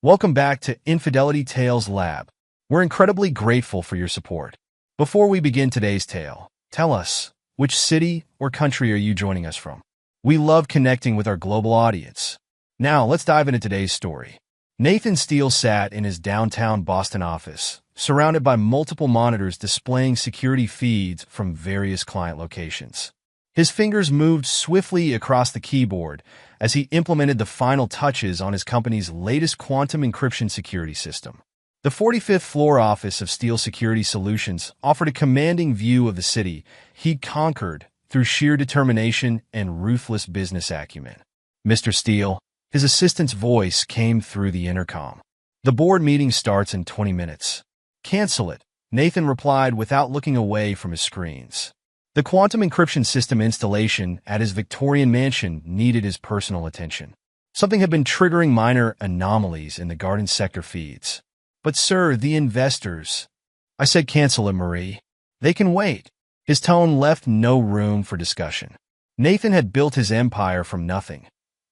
Welcome back to Infidelity Tales Lab. We're incredibly grateful for your support. Before we begin today's tale, tell us, which city or country are you joining us from? We love connecting with our global audience. Now, let's dive into today's story. Nathan Steele sat in his downtown Boston office, surrounded by multiple monitors displaying security feeds from various client locations. His fingers moved swiftly across the keyboard as he implemented the final touches on his company's latest quantum encryption security system. The 45th floor office of Steele Security Solutions offered a commanding view of the city he'd conquered through sheer determination and ruthless business acumen. "Mr. Steele," his assistant's voice came through the intercom. "The board meeting starts in 20 minutes. "Cancel it," Nathan replied without looking away from his screens. The quantum encryption system installation at his Victorian mansion needed his personal attention. Something had been triggering minor anomalies in the garden sector feeds. "But sir, the investors—" "I said cancel it, Marie. They can wait." His tone left no room for discussion. Nathan had built his empire from nothing.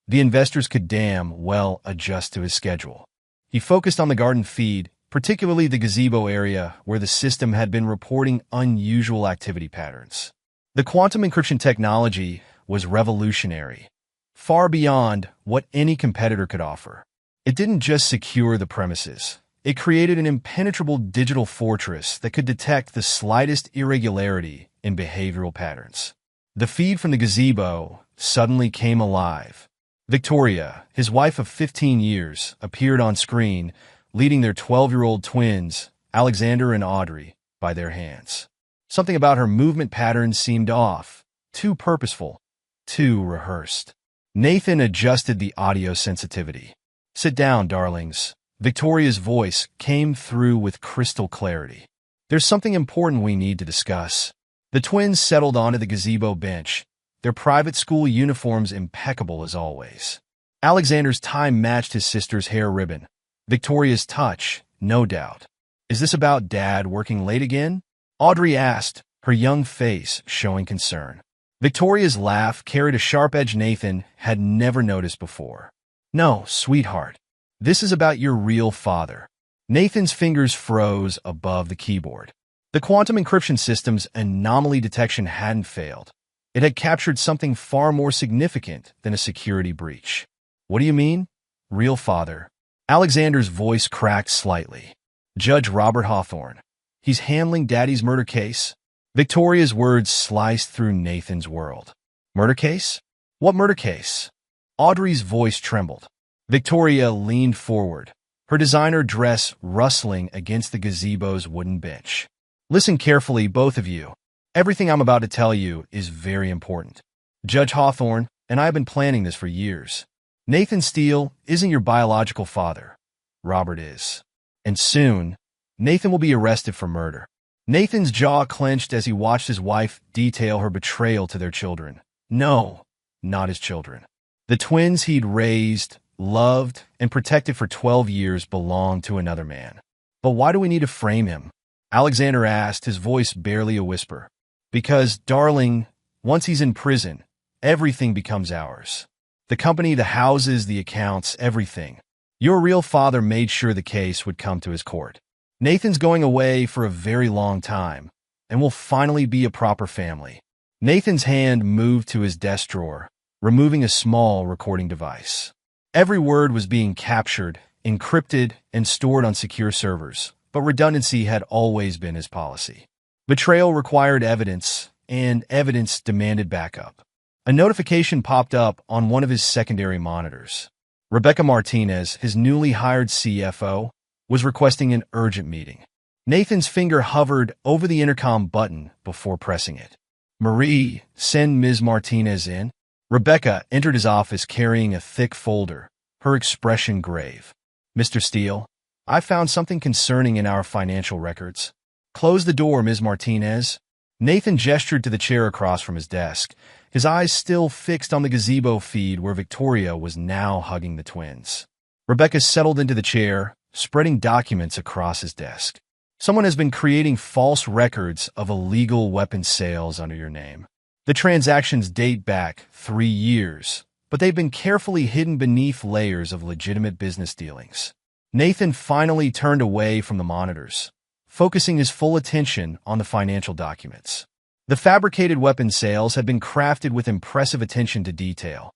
The investors could damn well adjust to his schedule. He focused on the garden feed, particularly the gazebo area where the system had been reporting unusual activity patterns. The quantum encryption technology was revolutionary, far beyond what any competitor could offer. It didn't just secure the premises. It created an impenetrable digital fortress that could detect the slightest irregularity in behavioral patterns. The feed from the gazebo suddenly came alive. Victoria, his wife of 15 years, appeared on screen, leading their 12-year-old twins, Alexander and Audrey, by their hands. Something about her movement patterns seemed off, too purposeful, too rehearsed. Nathan adjusted the audio sensitivity. "Sit down, darlings." Victoria's voice came through with crystal clarity. "There's something important we need to discuss." The twins settled onto the gazebo bench, their private school uniforms impeccable as always. Alexander's tie matched his sister's hair ribbon. Victoria's touch, no doubt. "Is this about Dad working late again?" Audrey asked, her young face showing concern. Victoria's laugh carried a sharp edge Nathan had never noticed before. "No, sweetheart. This is about your real father." Nathan's fingers froze above the keyboard. The quantum encryption system's anomaly detection hadn't failed. It had captured something far more significant than a security breach. "What do you mean? Real father?" Alexander's voice cracked slightly. "Judge Robert Hawthorne. He's handling Daddy's murder case." Victoria's words sliced through Nathan's world. "Murder case? What murder case?" Audrey's voice trembled. Victoria leaned forward, her designer dress rustling against the gazebo's wooden bench. "Listen carefully, both of you. Everything I'm about to tell you is very important. Judge Hawthorne and I have been planning this for years. Nathan Steele isn't your biological father. Robert is. And soon, Nathan will be arrested for murder." Nathan's jaw clenched as he watched his wife detail her betrayal to their children. No, not his children. The twins he'd raised, loved, and protected for 12 years belonged to another man. "But why do we need to frame him?" Alexander asked, his voice barely a whisper. "Because, darling, once he's in prison, everything becomes ours. The company, the houses, the accounts, everything. Your real father made sure the case would come to his court. Nathan's going away for a very long time, and will finally be a proper family." Nathan's hand moved to his desk drawer, removing a small recording device. Every word was being captured, encrypted, and stored on secure servers, but redundancy had always been his policy. Betrayal required evidence, and evidence demanded backup. A notification popped up on one of his secondary monitors. Rebecca Martinez, his newly hired CFO, was requesting an urgent meeting. Nathan's finger hovered over the intercom button before pressing it. "Marie, send Ms. Martinez in." Rebecca entered his office carrying a thick folder, her expression grave. "Mr. Steele, I found something concerning in our financial records." "Close the door, Ms. Martinez." Nathan gestured to the chair across from his desk, his eyes still fixed on the gazebo feed where Victoria was now hugging the twins. Rebecca settled into the chair, spreading documents across his desk. "Someone has been creating false records of illegal weapons sales under your name. The transactions date back 3 years, but they've been carefully hidden beneath layers of legitimate business dealings. Nathan finally turned away from the monitors, focusing his full attention on the financial documents. The fabricated weapon sales had been crafted with impressive attention to detail,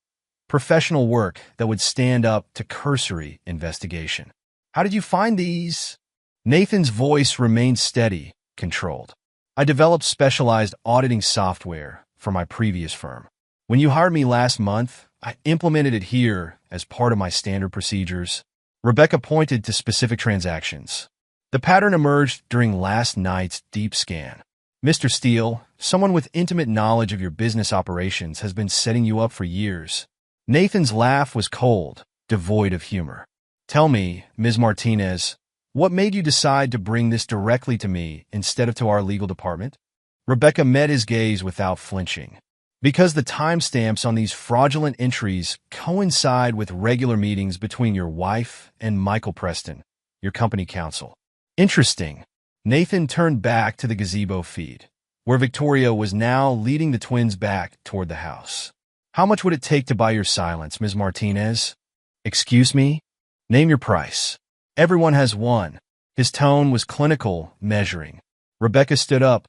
professional work that would stand up to cursory investigation. "How did you find these?" Nathan's voice remained steady, controlled. "I developed specialized auditing software for my previous firm. When you hired me last month, I implemented it here as part of my standard procedures." Rebecca pointed to specific transactions. The pattern emerged during last night's deep scan. "Mr. Steele, someone with intimate knowledge of your business operations has been setting you up for years." Nathan's laugh was cold, devoid of humor. "Tell me, Ms. Martinez, what made you decide to bring this directly to me instead of to our legal department?" Rebecca met his gaze without flinching. "Because the timestamps on these fraudulent entries coincide with regular meetings between your wife and Michael Preston, your company counsel." "Interesting." Nathan turned back to the gazebo feed, where Victoria was now leading the twins back toward the house. "How much would it take to buy your silence, Ms. Martinez?" "Excuse me? Name your price." "Everyone has one." His tone was clinical, measuring. Rebecca stood up,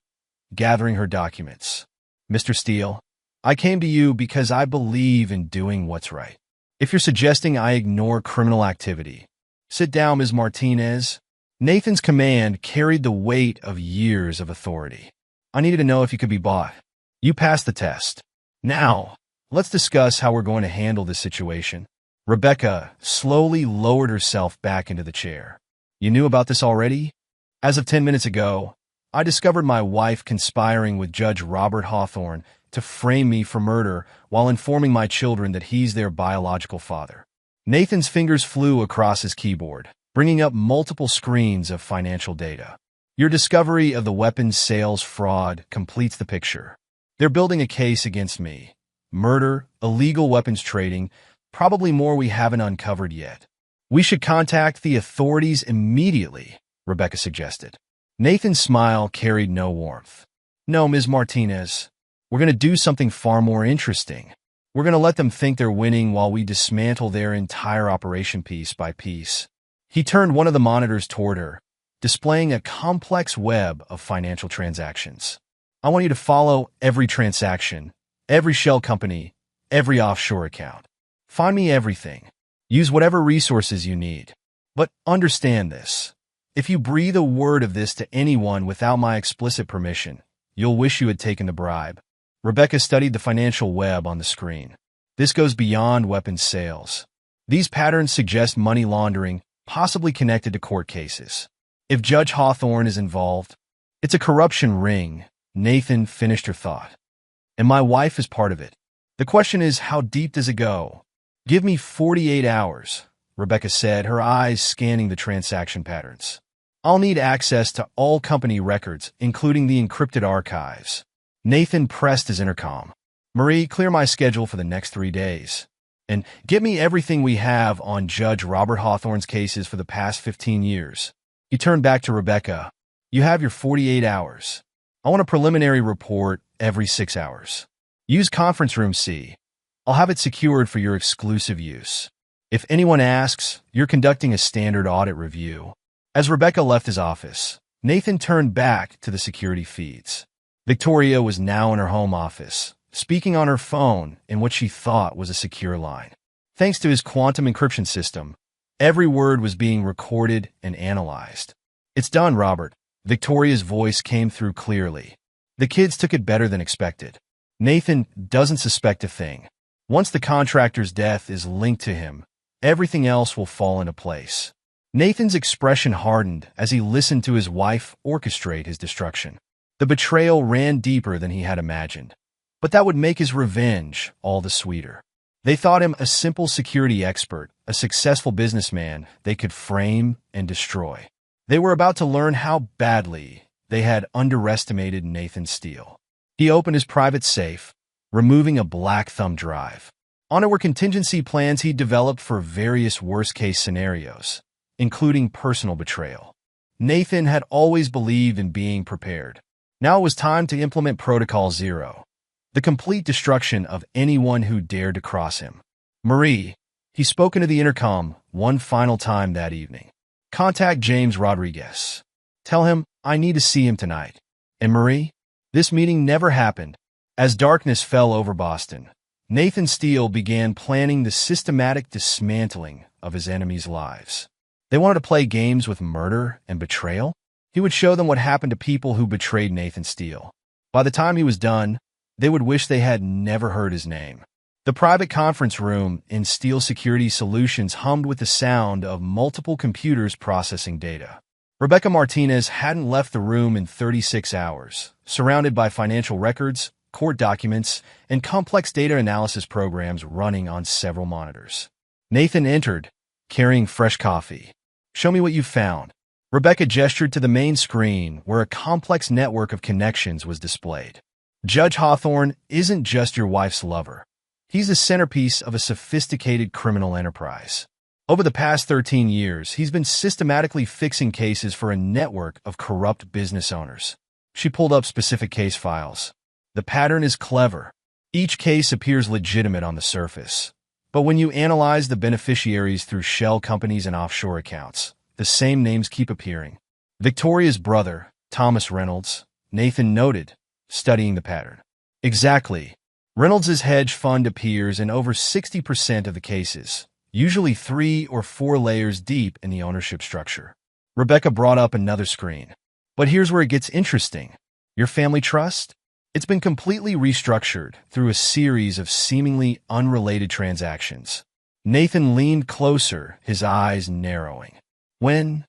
gathering her documents. "Mr. Steele, I came to you because I believe in doing what's right. If you're suggesting I ignore criminal activity, sit down, Ms. Martinez." Nathan's command carried the weight of years of authority. "I needed to know if you could be bought. You passed the test. Now, let's discuss how we're going to handle this situation." Rebecca slowly lowered herself back into the chair. "You knew about this already? As of 10 minutes ago, I discovered my wife conspiring with Judge Robert Hawthorne to frame me for murder while informing my children that he's their biological father." Nathan's fingers flew across his keyboard, bringing up multiple screens of financial data. "Your discovery of the weapons sales fraud completes the picture. They're building a case against me. Murder, illegal weapons trading, probably more we haven't uncovered yet. We should contact the authorities immediately," Rebecca suggested. Nathan's smile carried no warmth. "No, Ms. Martinez. We're going to do something far more interesting. We're going to let them think they're winning while we dismantle their entire operation piece by piece." He turned one of the monitors toward her, displaying a complex web of financial transactions. "I want you to follow every transaction, every shell company, every offshore account. Find me everything. Use whatever resources you need. But understand this. If you breathe a word of this to anyone without my explicit permission, you'll wish you had taken the bribe." Rebecca studied the financial web on the screen. "This goes beyond weapons sales. These patterns suggest money laundering, possibly connected to court cases. If Judge Hawthorne is involved, it's a corruption ring." Nathan finished her thought. "And my wife is part of it. The question is, how deep does it go?" "Give me 48 hours, Rebecca said, her eyes scanning the transaction patterns. "I'll need access to all company records, including the encrypted archives." Nathan pressed his intercom. "Marie, clear my schedule for the next 3 days. And get me everything we have on Judge Robert Hawthorne's cases for the past 15 years. He turned back to Rebecca. "You have your 48 hours. I want a preliminary report every 6 hours. Use conference room C. I'll have it secured for your exclusive use. If anyone asks, you're conducting a standard audit review." As Rebecca left his office, Nathan turned back to the security feeds. Victoria was now in her home office, speaking on her phone in what she thought was a secure line. Thanks to his quantum encryption system, every word was being recorded and analyzed. "It's done, Robert." Victoria's voice came through clearly. "The kids took it better than expected. Nathan doesn't suspect a thing. Once the contractor's death is linked to him, everything else will fall into place." Nathan's expression hardened as he listened to his wife orchestrate his destruction. The betrayal ran deeper than he had imagined, but that would make his revenge all the sweeter. They thought him a simple security expert, a successful businessman they could frame and destroy. They were about to learn how badly they had underestimated Nathan Steele. He opened his private safe, removing a black thumb drive. On it were contingency plans he'd developed for various worst-case scenarios, including personal betrayal. Nathan had always believed in being prepared. Now it was time to implement Protocol Zero, the complete destruction of anyone who dared to cross him. "Marie," he spoke into the intercom one final time that evening. Contact James Rodriguez. Tell him I need to see him tonight. And Marie? This meeting never happened. As darkness fell over Boston, Nathan Steele began planning the systematic dismantling of his enemies' lives. They wanted to play games with murder and betrayal. He would show them what happened to people who betrayed Nathan Steele. By the time he was done, they would wish they had never heard his name. The private conference room in Steele Security Solutions hummed with the sound of multiple computers processing data. Rebecca Martinez hadn't left the room in 36 hours, surrounded by financial records, court documents, and complex data analysis programs running on several monitors. Nathan entered, carrying fresh coffee. Show me what you found. Rebecca gestured to the main screen where a complex network of connections was displayed. Judge Hawthorne isn't just your wife's lover. He's the centerpiece of a sophisticated criminal enterprise. Over the past 13 years, he's been systematically fixing cases for a network of corrupt business owners. She pulled up specific case files. The pattern is clever. Each case appears legitimate on the surface. But when you analyze the beneficiaries through shell companies and offshore accounts, the same names keep appearing. Victoria's brother, Thomas Reynolds, Nathan noted, studying the pattern. Exactly. Reynolds' hedge fund appears in over 60% of the cases, usually 3 or 4 layers deep in the ownership structure. Rebecca brought up another screen. But here's where it gets interesting. Your family trust? It's been completely restructured through a series of seemingly unrelated transactions. Nathan leaned closer, his eyes narrowing. When?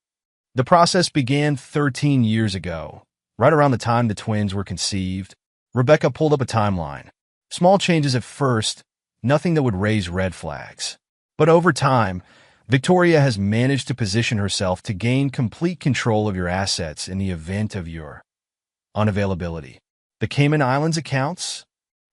The process began 13 years ago, right around the time the twins were conceived. Rebecca pulled up a timeline. Small changes at first, nothing that would raise red flags. But over time, Victoria has managed to position herself to gain complete control of your assets in the event of your unavailability. The Cayman Islands accounts?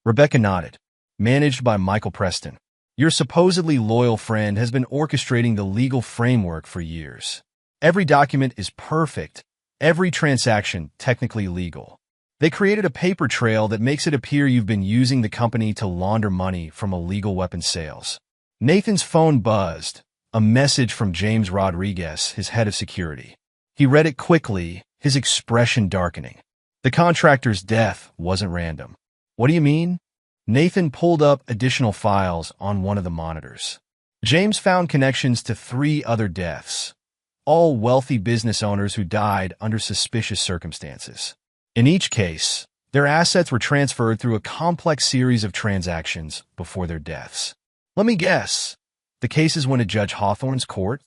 Rebecca nodded. Managed by Michael Preston. Your supposedly loyal friend has been orchestrating the legal framework for years. Every document is perfect, every transaction technically legal. They created a paper trail that makes it appear you've been using the company to launder money from illegal weapons sales. Nathan's phone buzzed, a message from James Rodriguez, his head of security. He read it quickly, his expression darkening. The contractor's death wasn't random. What do you mean? Nathan pulled up additional files on one of the monitors. James found connections to 3 other deaths, all wealthy business owners who died under suspicious circumstances. In each case, their assets were transferred through a complex series of transactions before their deaths. Let me guess. The cases went to Judge Hawthorne's court,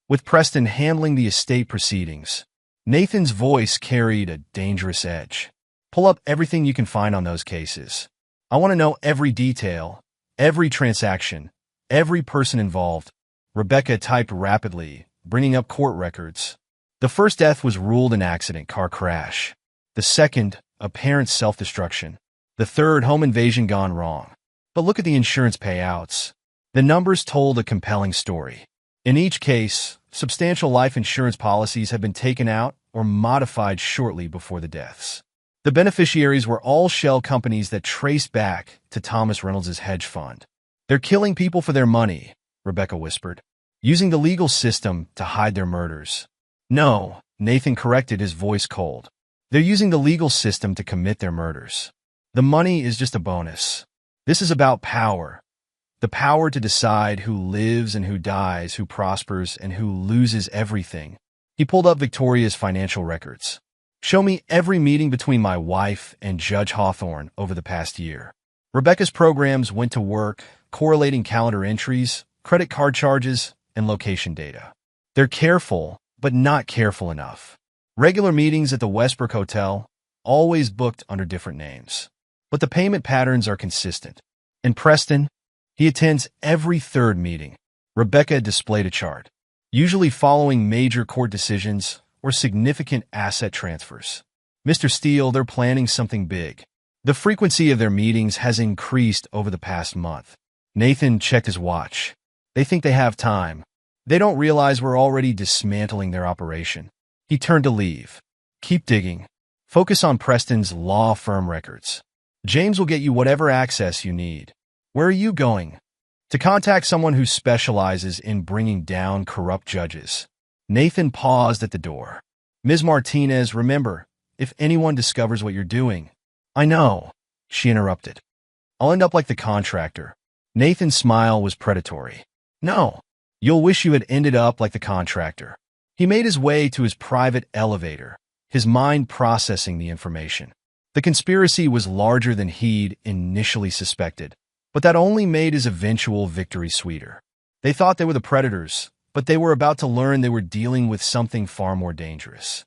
with Preston handling the estate proceedings. Nathan's voice carried a dangerous edge. Pull up everything you can find on those cases. I want to know every detail, every transaction, every person involved. Rebecca typed rapidly, bringing up court records. The first death was ruled an accident, car crash. The second, apparent self-destruction. The third, home invasion gone wrong. But look at the insurance payouts. The numbers told a compelling story. In each case, substantial life insurance policies have been taken out or modified shortly before the deaths. The beneficiaries were all shell companies that traced back to Thomas Reynolds' hedge fund. They're killing people for their money, Rebecca whispered, using the legal system to hide their murders. No, Nathan corrected, his voice cold. They're using the legal system to commit their murders. The money is just a bonus. This is about power. The power to decide who lives and who dies, who prospers and who loses everything. He pulled up Victoria's financial records. Show me every meeting between my wife and Judge Hawthorne over the past year. Rebecca's programs went to work correlating calendar entries, credit card charges, and location data. They're careful, but not careful enough. Regular meetings at the Westbrook Hotel, always booked under different names. But the payment patterns are consistent. In Preston, he attends every 3rd meeting. Rebecca displayed a chart, usually following major court decisions or significant asset transfers. Mr. Steele, they're planning something big. The frequency of their meetings has increased over the past month. Nathan checked his watch. They think they have time. They don't realize we're already dismantling their operation. He turned to leave. Keep digging. Focus on Preston's law firm records. James will get you whatever access you need. Where are you going? To contact someone who specializes in bringing down corrupt judges. Nathan paused at the door. Ms. Martinez, remember, if anyone discovers what you're doing— I know, she interrupted. I'll end up like the contractor. Nathan's smile was predatory. No, you'll wish you had ended up like the contractor. He made his way to his private elevator, his mind processing the information. The conspiracy was larger than he'd initially suspected, but that only made his eventual victory sweeter. They thought they were the predators, but they were about to learn they were dealing with something far more dangerous.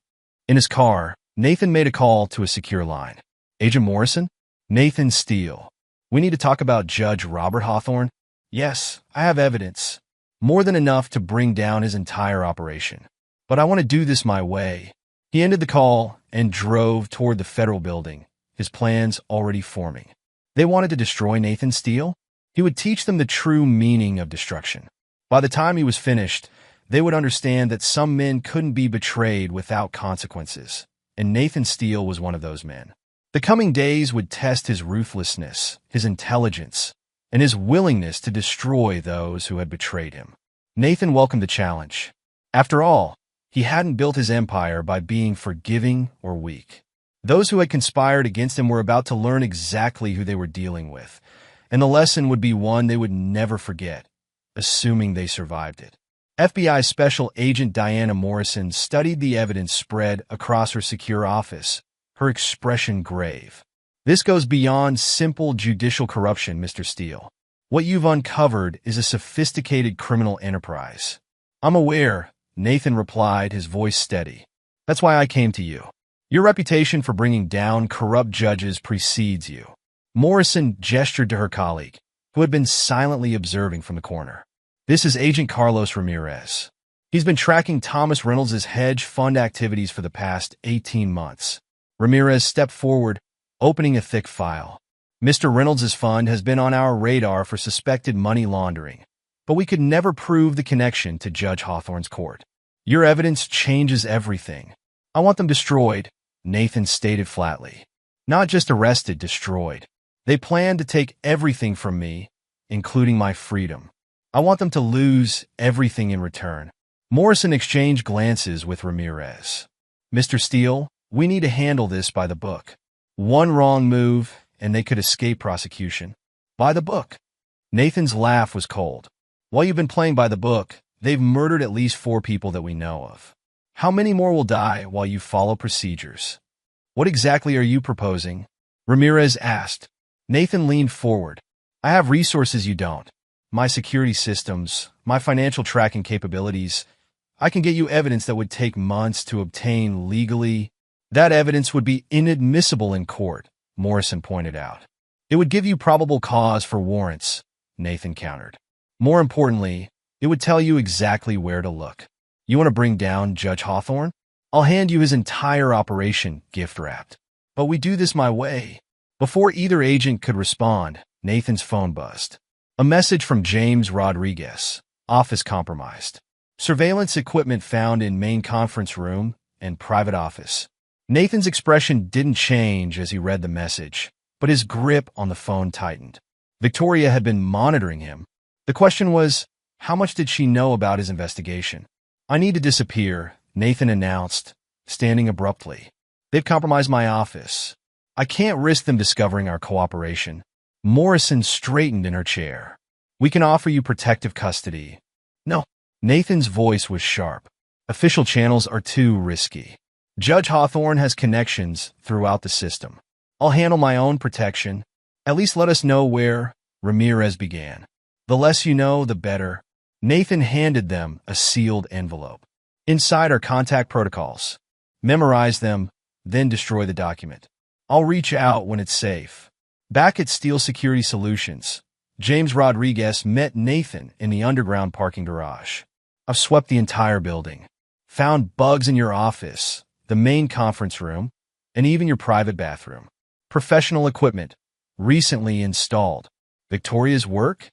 In his car, Nathan made a call to a secure line. Agent Morrison? Nathan Steele. We need to talk about Judge Robert Hawthorne. Yes, I have evidence. More than enough to bring down his entire operation. But I want to do this my way. He ended the call and drove toward the federal building, his plans already forming. They wanted to destroy Nathan Steele? He would teach them the true meaning of destruction. By the time he was finished, they would understand that some men couldn't be betrayed without consequences, and Nathan Steele was one of those men. The coming days would test his ruthlessness, his intelligence, and his willingness to destroy those who had betrayed him. Nathan welcomed the challenge. After all, he hadn't built his empire by being forgiving or weak. Those who had conspired against him were about to learn exactly who they were dealing with, and the lesson would be one they would never forget, assuming they survived it. FBI Special Agent Diana Morrison studied the evidence spread across her secure office, her expression grave. This goes beyond simple judicial corruption, Mr. Steele. What you've uncovered is a sophisticated criminal enterprise. I'm aware, Nathan replied, his voice steady. That's why I came to you. Your reputation for bringing down corrupt judges precedes you. Morrison gestured to her colleague, who had been silently observing from the corner. This is Agent Carlos Ramirez. He's been tracking Thomas Reynolds' hedge fund activities for the past 18 months. Ramirez stepped forward, opening a thick file. Mr. Reynolds' fund has been on our radar for suspected money laundering, but we could never prove the connection to Judge Hawthorne's court. Your evidence changes everything. I want them destroyed, Nathan stated flatly. Not just arrested, destroyed. They plan to take everything from me, including my freedom. I want them to lose everything in return. Morrison exchanged glances with Ramirez. Mr. Steele, we need to handle this by the book. One wrong move, and they could escape prosecution. By the book. Nathan's laugh was cold. While you've been playing by the book, they've murdered at least 4 people that we know of. How many more will die while you follow procedures? What exactly are you proposing? Ramirez asked. Nathan leaned forward. I have resources you don't. My security systems, my financial tracking capabilities. I can get you evidence that would take months to obtain legally. That evidence would be inadmissible in court, Morrison pointed out. It would give you probable cause for warrants, Nathan countered. More importantly, it would tell you exactly where to look. You want to bring down Judge Hawthorne? I'll hand you his entire operation, gift-wrapped. But we do this my way. Before either agent could respond, Nathan's phone buzzed. A message from James Rodriguez, office compromised. Surveillance equipment found in main conference room and private office. Nathan's expression didn't change as he read the message, but his grip on the phone tightened. Victoria had been monitoring him. The question was, how much did she know about his investigation? I need to disappear, Nathan announced, standing abruptly. They've compromised my office. I can't risk them discovering our cooperation. Morrison straightened in her chair. We can offer you protective custody. No. Nathan's voice was sharp. Official channels are too risky. Judge Hawthorne has connections throughout the system. I'll handle my own protection. At least let us know where, Ramirez began. The less you know, the better. Nathan handed them a sealed envelope. Inside are contact protocols. Memorize them, then destroy the document. I'll reach out when it's safe. Back at Steel Security Solutions, James Rodriguez met Nathan in the underground parking garage. I've swept the entire building. Found bugs in your office, the main conference room, and even your private bathroom. Professional equipment, recently installed. Victoria's work?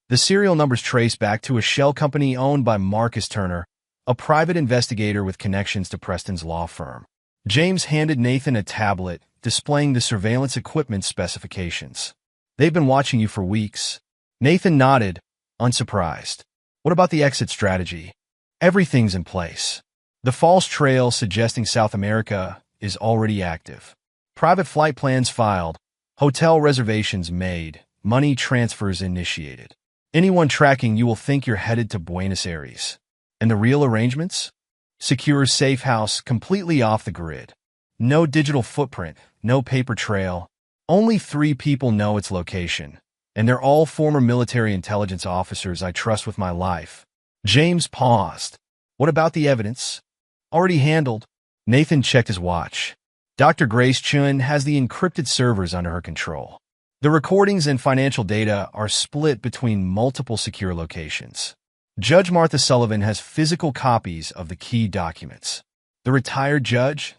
The serial numbers trace back to a shell company owned by Marcus Turner, a private investigator with connections to Preston's law firm. James handed Nathan a tablet displaying the surveillance equipment specifications. They've been watching you for weeks. Nathan nodded, unsurprised. What about the exit strategy? Everything's in place. The false trail suggesting South America is already active. Private flight plans filed, hotel reservations made, money transfers initiated. Anyone tracking you will think you're headed to Buenos Aires. And the real arrangements? Secure safe house completely off the grid. No digital footprint, no paper trail. Only 3 people know its location, and they're all former military intelligence officers I trust with my life. James paused. What about the evidence? Already handled. Nathan checked his watch. Dr. Grace Chun has the encrypted servers under her control. The recordings and financial data are split between multiple secure locations. Judge Martha Sullivan has physical copies of the key documents. The retired judge?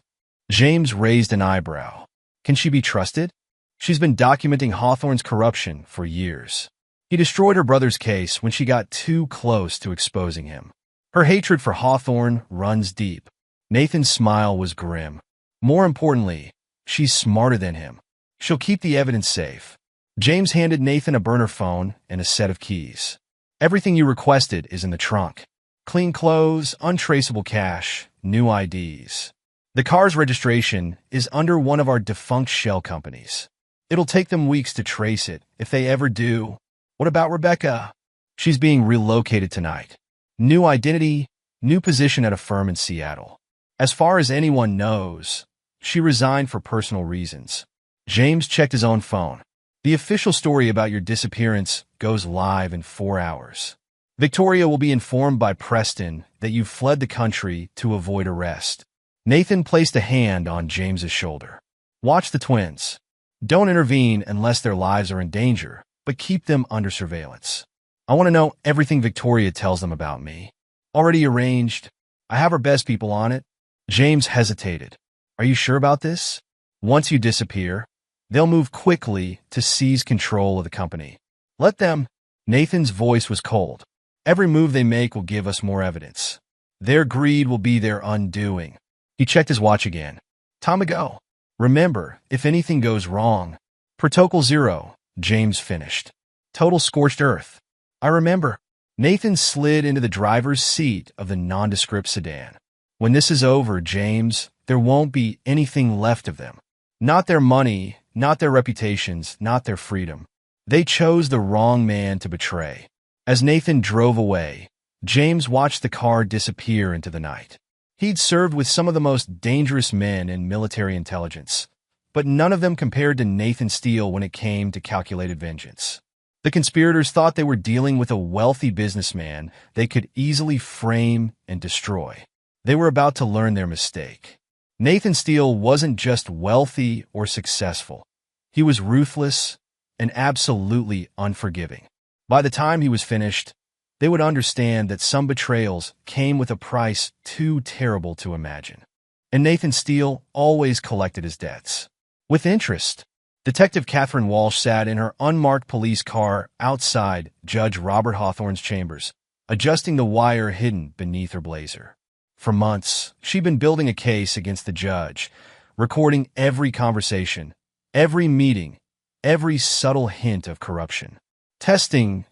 James raised an eyebrow. Can she be trusted? She's been documenting Hawthorne's corruption for years. He destroyed her brother's case when she got too close to exposing him. Her hatred for Hawthorne runs deep. Nathan's smile was grim. More importantly, she's smarter than him. She'll keep the evidence safe. James handed Nathan a burner phone and a set of keys. Everything you requested is in the trunk. Clean clothes, untraceable cash, new IDs. The car's registration is under one of our defunct shell companies. It'll take them weeks to trace it, if they ever do. What about Rebecca? She's being relocated tonight. New identity, new position at a firm in Seattle. As far as anyone knows, she resigned for personal reasons. James checked his own phone. The official story about your disappearance goes live in 4 hours. Victoria will be informed by Preston that you've fled the country to avoid arrest. Nathan placed a hand on James's shoulder. Watch the twins. Don't intervene unless their lives are in danger, but keep them under surveillance. I want to know everything Victoria tells them about me. Already arranged. I have her best people on it. James hesitated. Are you sure about this? Once you disappear, they'll move quickly to seize control of the company. Let them. Nathan's voice was cold. Every move they make will give us more evidence. Their greed will be their undoing. He checked his watch again. Time to go. Remember, if anything goes wrong. Protocol 0, James finished. Total scorched earth. I remember. Nathan slid into the driver's seat of the nondescript sedan. When this is over, James, there won't be anything left of them. Not their money, not their reputations, not their freedom. They chose the wrong man to betray. As Nathan drove away, James watched the car disappear into the night. He'd served with some of the most dangerous men in military intelligence, but none of them compared to Nathan Steele when it came to calculated vengeance. The conspirators thought they were dealing with a wealthy businessman they could easily frame and destroy. They were about to learn their mistake. Nathan Steele wasn't just wealthy or successful. He was ruthless and absolutely unforgiving. By the time he was finished, they would understand that some betrayals came with a price too terrible to imagine. And Nathan Steele always collected his debts. With interest. Detective Catherine Walsh sat in her unmarked police car outside Judge Robert Hawthorne's chambers, adjusting the wire hidden beneath her blazer. For months, she'd been building a case against the judge, recording every conversation, every meeting, every subtle hint of corruption. Testing,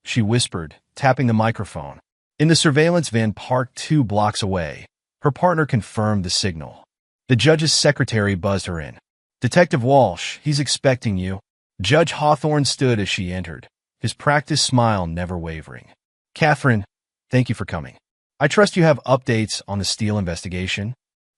she whispered, tapping the microphone. In the surveillance van parked 2 blocks away, her partner confirmed the signal. The judge's secretary buzzed her in. Detective Walsh, he's expecting you. Judge Hawthorne stood as she entered, his practiced smile never wavering. Catherine, thank you for coming. I trust you have updates on the Steele investigation.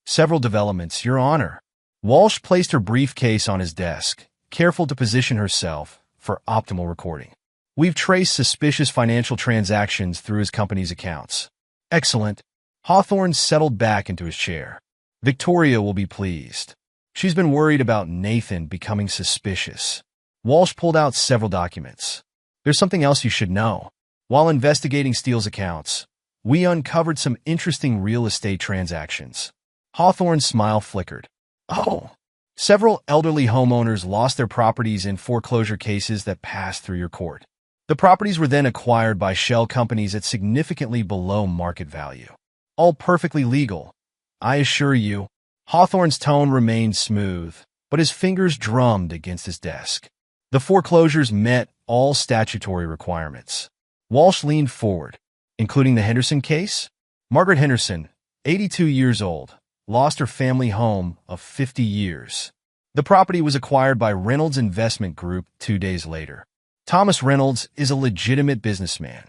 Several developments, Your Honor. Walsh placed her briefcase on his desk, careful to position herself for optimal recording. We've traced suspicious financial transactions through his company's accounts. Excellent. Hawthorne settled back into his chair. Victoria will be pleased. She's been worried about Nathan becoming suspicious. Walsh pulled out several documents. There's something else you should know. While investigating Steele's accounts, we uncovered some interesting real estate transactions. Hawthorne's smile flickered. Oh, several elderly homeowners lost their properties in foreclosure cases that passed through your court. The properties were then acquired by shell companies at significantly below market value. All perfectly legal, I assure you. Hawthorne's tone remained smooth, but his fingers drummed against his desk. The foreclosures met all statutory requirements. Walsh leaned forward. including the Henderson case? Margaret Henderson, 82 years old, lost her family home of 50 years. The property was acquired by Reynolds Investment Group 2 days later. Thomas Reynolds is a legitimate businessman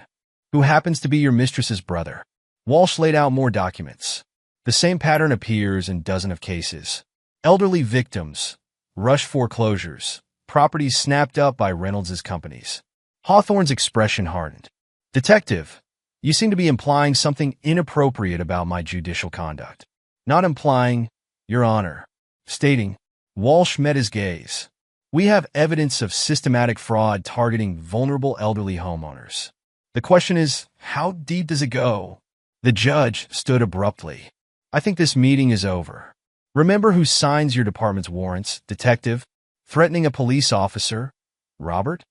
who happens to be your mistress's brother. Walsh laid out more documents. The same pattern appears in dozens of cases. Elderly victims, rush foreclosures, properties snapped up by Reynolds' companies. Hawthorne's expression hardened. Detective, you seem to be implying something inappropriate about my judicial conduct. Not implying, Your Honor. Stating. Walsh met his gaze. We have evidence of systematic fraud targeting vulnerable elderly homeowners. The question is, how deep does it go? The judge stood abruptly. I think this meeting is over. Remember who signs your department's warrants, detective? Threatening a police officer? Robert?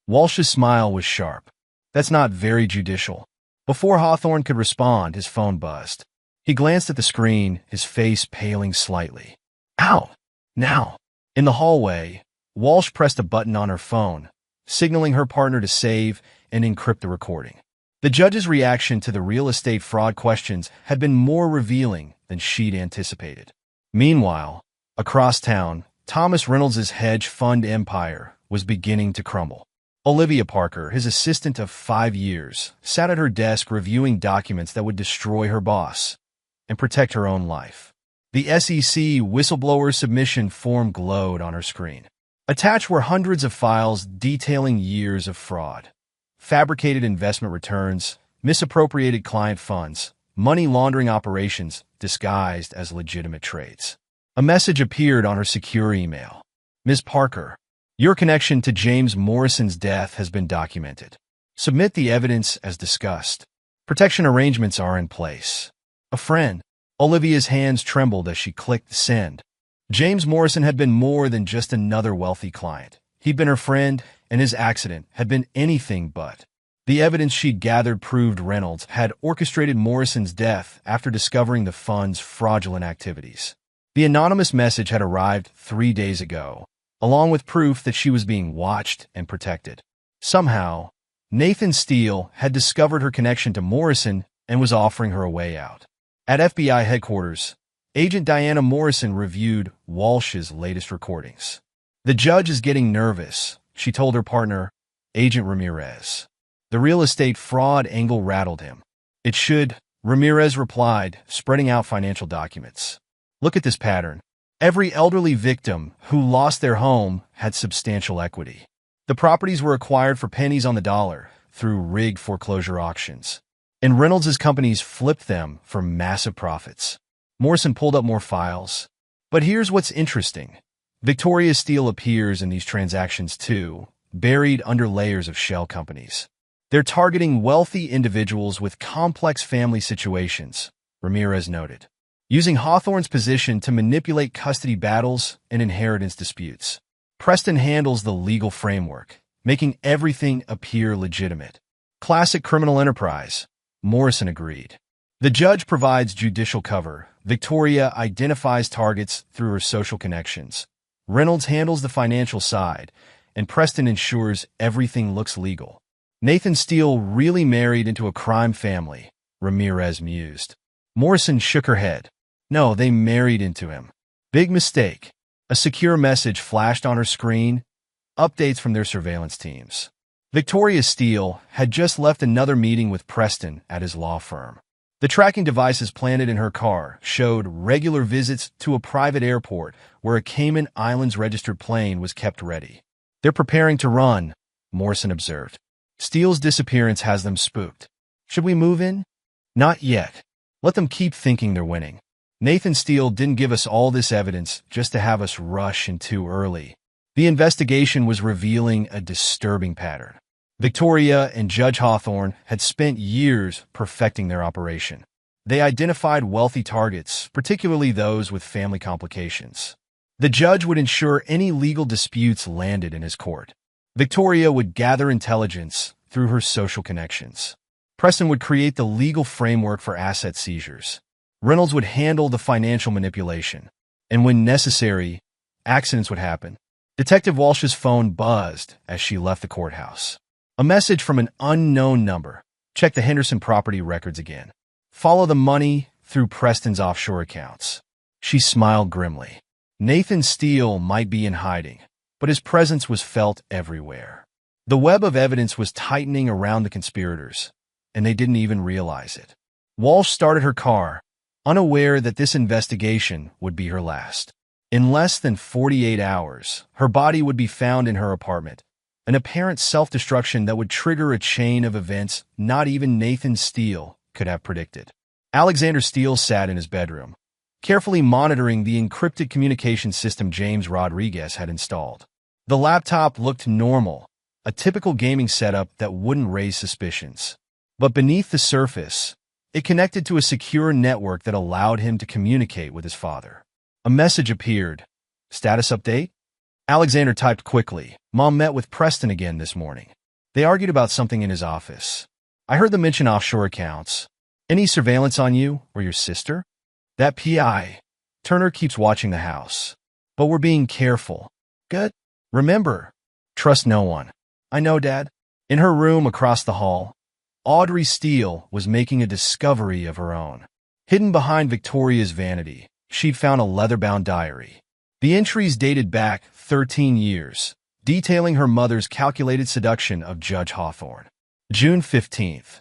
Walsh's smile was sharp. That's not very judicial. Before Hawthorne could respond, his phone buzzed. He glanced at the screen, his face paling slightly. Ow! Now! In the hallway, Walsh pressed a button on her phone, signaling her partner to save and encrypt the recording. The judge's reaction to the real estate fraud questions had been more revealing than she'd anticipated. Meanwhile, across town, Thomas Reynolds' hedge fund empire was beginning to crumble. Olivia Parker, his assistant of 5 years, sat at her desk reviewing documents that would destroy her boss and protect her own life. The SEC whistleblower submission form glowed on her screen. Attached were hundreds of files detailing years of fraud, fabricated investment returns, misappropriated client funds, money laundering operations disguised as legitimate trades. A message appeared on her secure email. Ms. Parker, your connection to James Morrison's death has been documented. Submit the evidence as discussed. Protection arrangements are in place. A friend. Olivia's hands trembled as she clicked send. James Morrison had been more than just another wealthy client. He'd been her friend, and his accident had been anything but. The evidence she'd gathered proved Reynolds had orchestrated Morrison's death after discovering the fund's fraudulent activities. The anonymous message had arrived 3 days ago, along with proof that she was being watched and protected. Somehow, Nathan Steele had discovered her connection to Morrison and was offering her a way out. At FBI headquarters, Agent Diana Morrison reviewed Walsh's latest recordings. The judge is getting nervous, she told her partner, Agent Ramirez. The real estate fraud angle rattled him. It should, Ramirez replied, spreading out financial documents. Look at this pattern. Every elderly victim who lost their home had substantial equity. The properties were acquired for pennies on the dollar through rigged foreclosure auctions, and Reynolds' companies flipped them for massive profits. Morrison pulled up more files. But here's what's interesting. Victoria Steele appears in these transactions too, buried under layers of shell companies. They're targeting wealthy individuals with complex family situations, Ramirez noted, using Hawthorne's position to manipulate custody battles and inheritance disputes. Preston handles the legal framework, making everything appear legitimate. Classic criminal enterprise, Morrison agreed. The judge provides judicial cover. Victoria identifies targets through her social connections. Reynolds handles the financial side, and Preston ensures everything looks legal. Nathan Steele really married into a crime family, Ramirez mused. Morrison shook her head. No, they married into him. Big mistake. A secure message flashed on her screen, updates from their surveillance teams. Victoria Steele had just left another meeting with Preston at his law firm. The tracking devices planted in her car showed regular visits to a private airport where a Cayman Islands registered plane was kept ready. They're preparing to run, Morrison observed. Steele's disappearance has them spooked. Should we move in? Not yet. Let them keep thinking they're winning. Nathan Steele didn't give us all this evidence just to have us rush in too early. The investigation was revealing a disturbing pattern. Victoria and Judge Hawthorne had spent years perfecting their operation. They identified wealthy targets, particularly those with family complications. The judge would ensure any legal disputes landed in his court. Victoria would gather intelligence through her social connections. Preston would create the legal framework for asset seizures. Reynolds would handle the financial manipulation. And when necessary, accidents would happen. Detective Walsh's phone buzzed as she left the courthouse. A message from an unknown number. Check the Henderson property records again. Follow the money through Preston's offshore accounts. She smiled grimly. Nathan Steele might be in hiding, but his presence was felt everywhere. The web of evidence was tightening around the conspirators, and they didn't even realize it. Walsh started her car, unaware that this investigation would be her last. In less than 48 hours, her body would be found in her apartment, an apparent self-destruction that would trigger a chain of events not even Nathan Steele could have predicted. Alexander Steele sat in his bedroom, carefully monitoring the encrypted communication system James Rodriguez had installed. The laptop looked normal, a typical gaming setup that wouldn't raise suspicions. But beneath the surface, it connected to a secure network that allowed him to communicate with his father. A message appeared. Status update? Alexander typed quickly. Mom met with Preston again this morning. They argued about something in his office. I heard them mention offshore accounts. Any surveillance on you or your sister? That PI. Turner keeps watching the house. But we're being careful. Good. Remember, trust no one. I know, Dad. In her room across the hall, Audrey Steele was making a discovery of her own. Hidden behind Victoria's vanity, she'd found a leather-bound diary. The entries dated back 13 years, detailing her mother's calculated seduction of Judge Hawthorne. June 15th.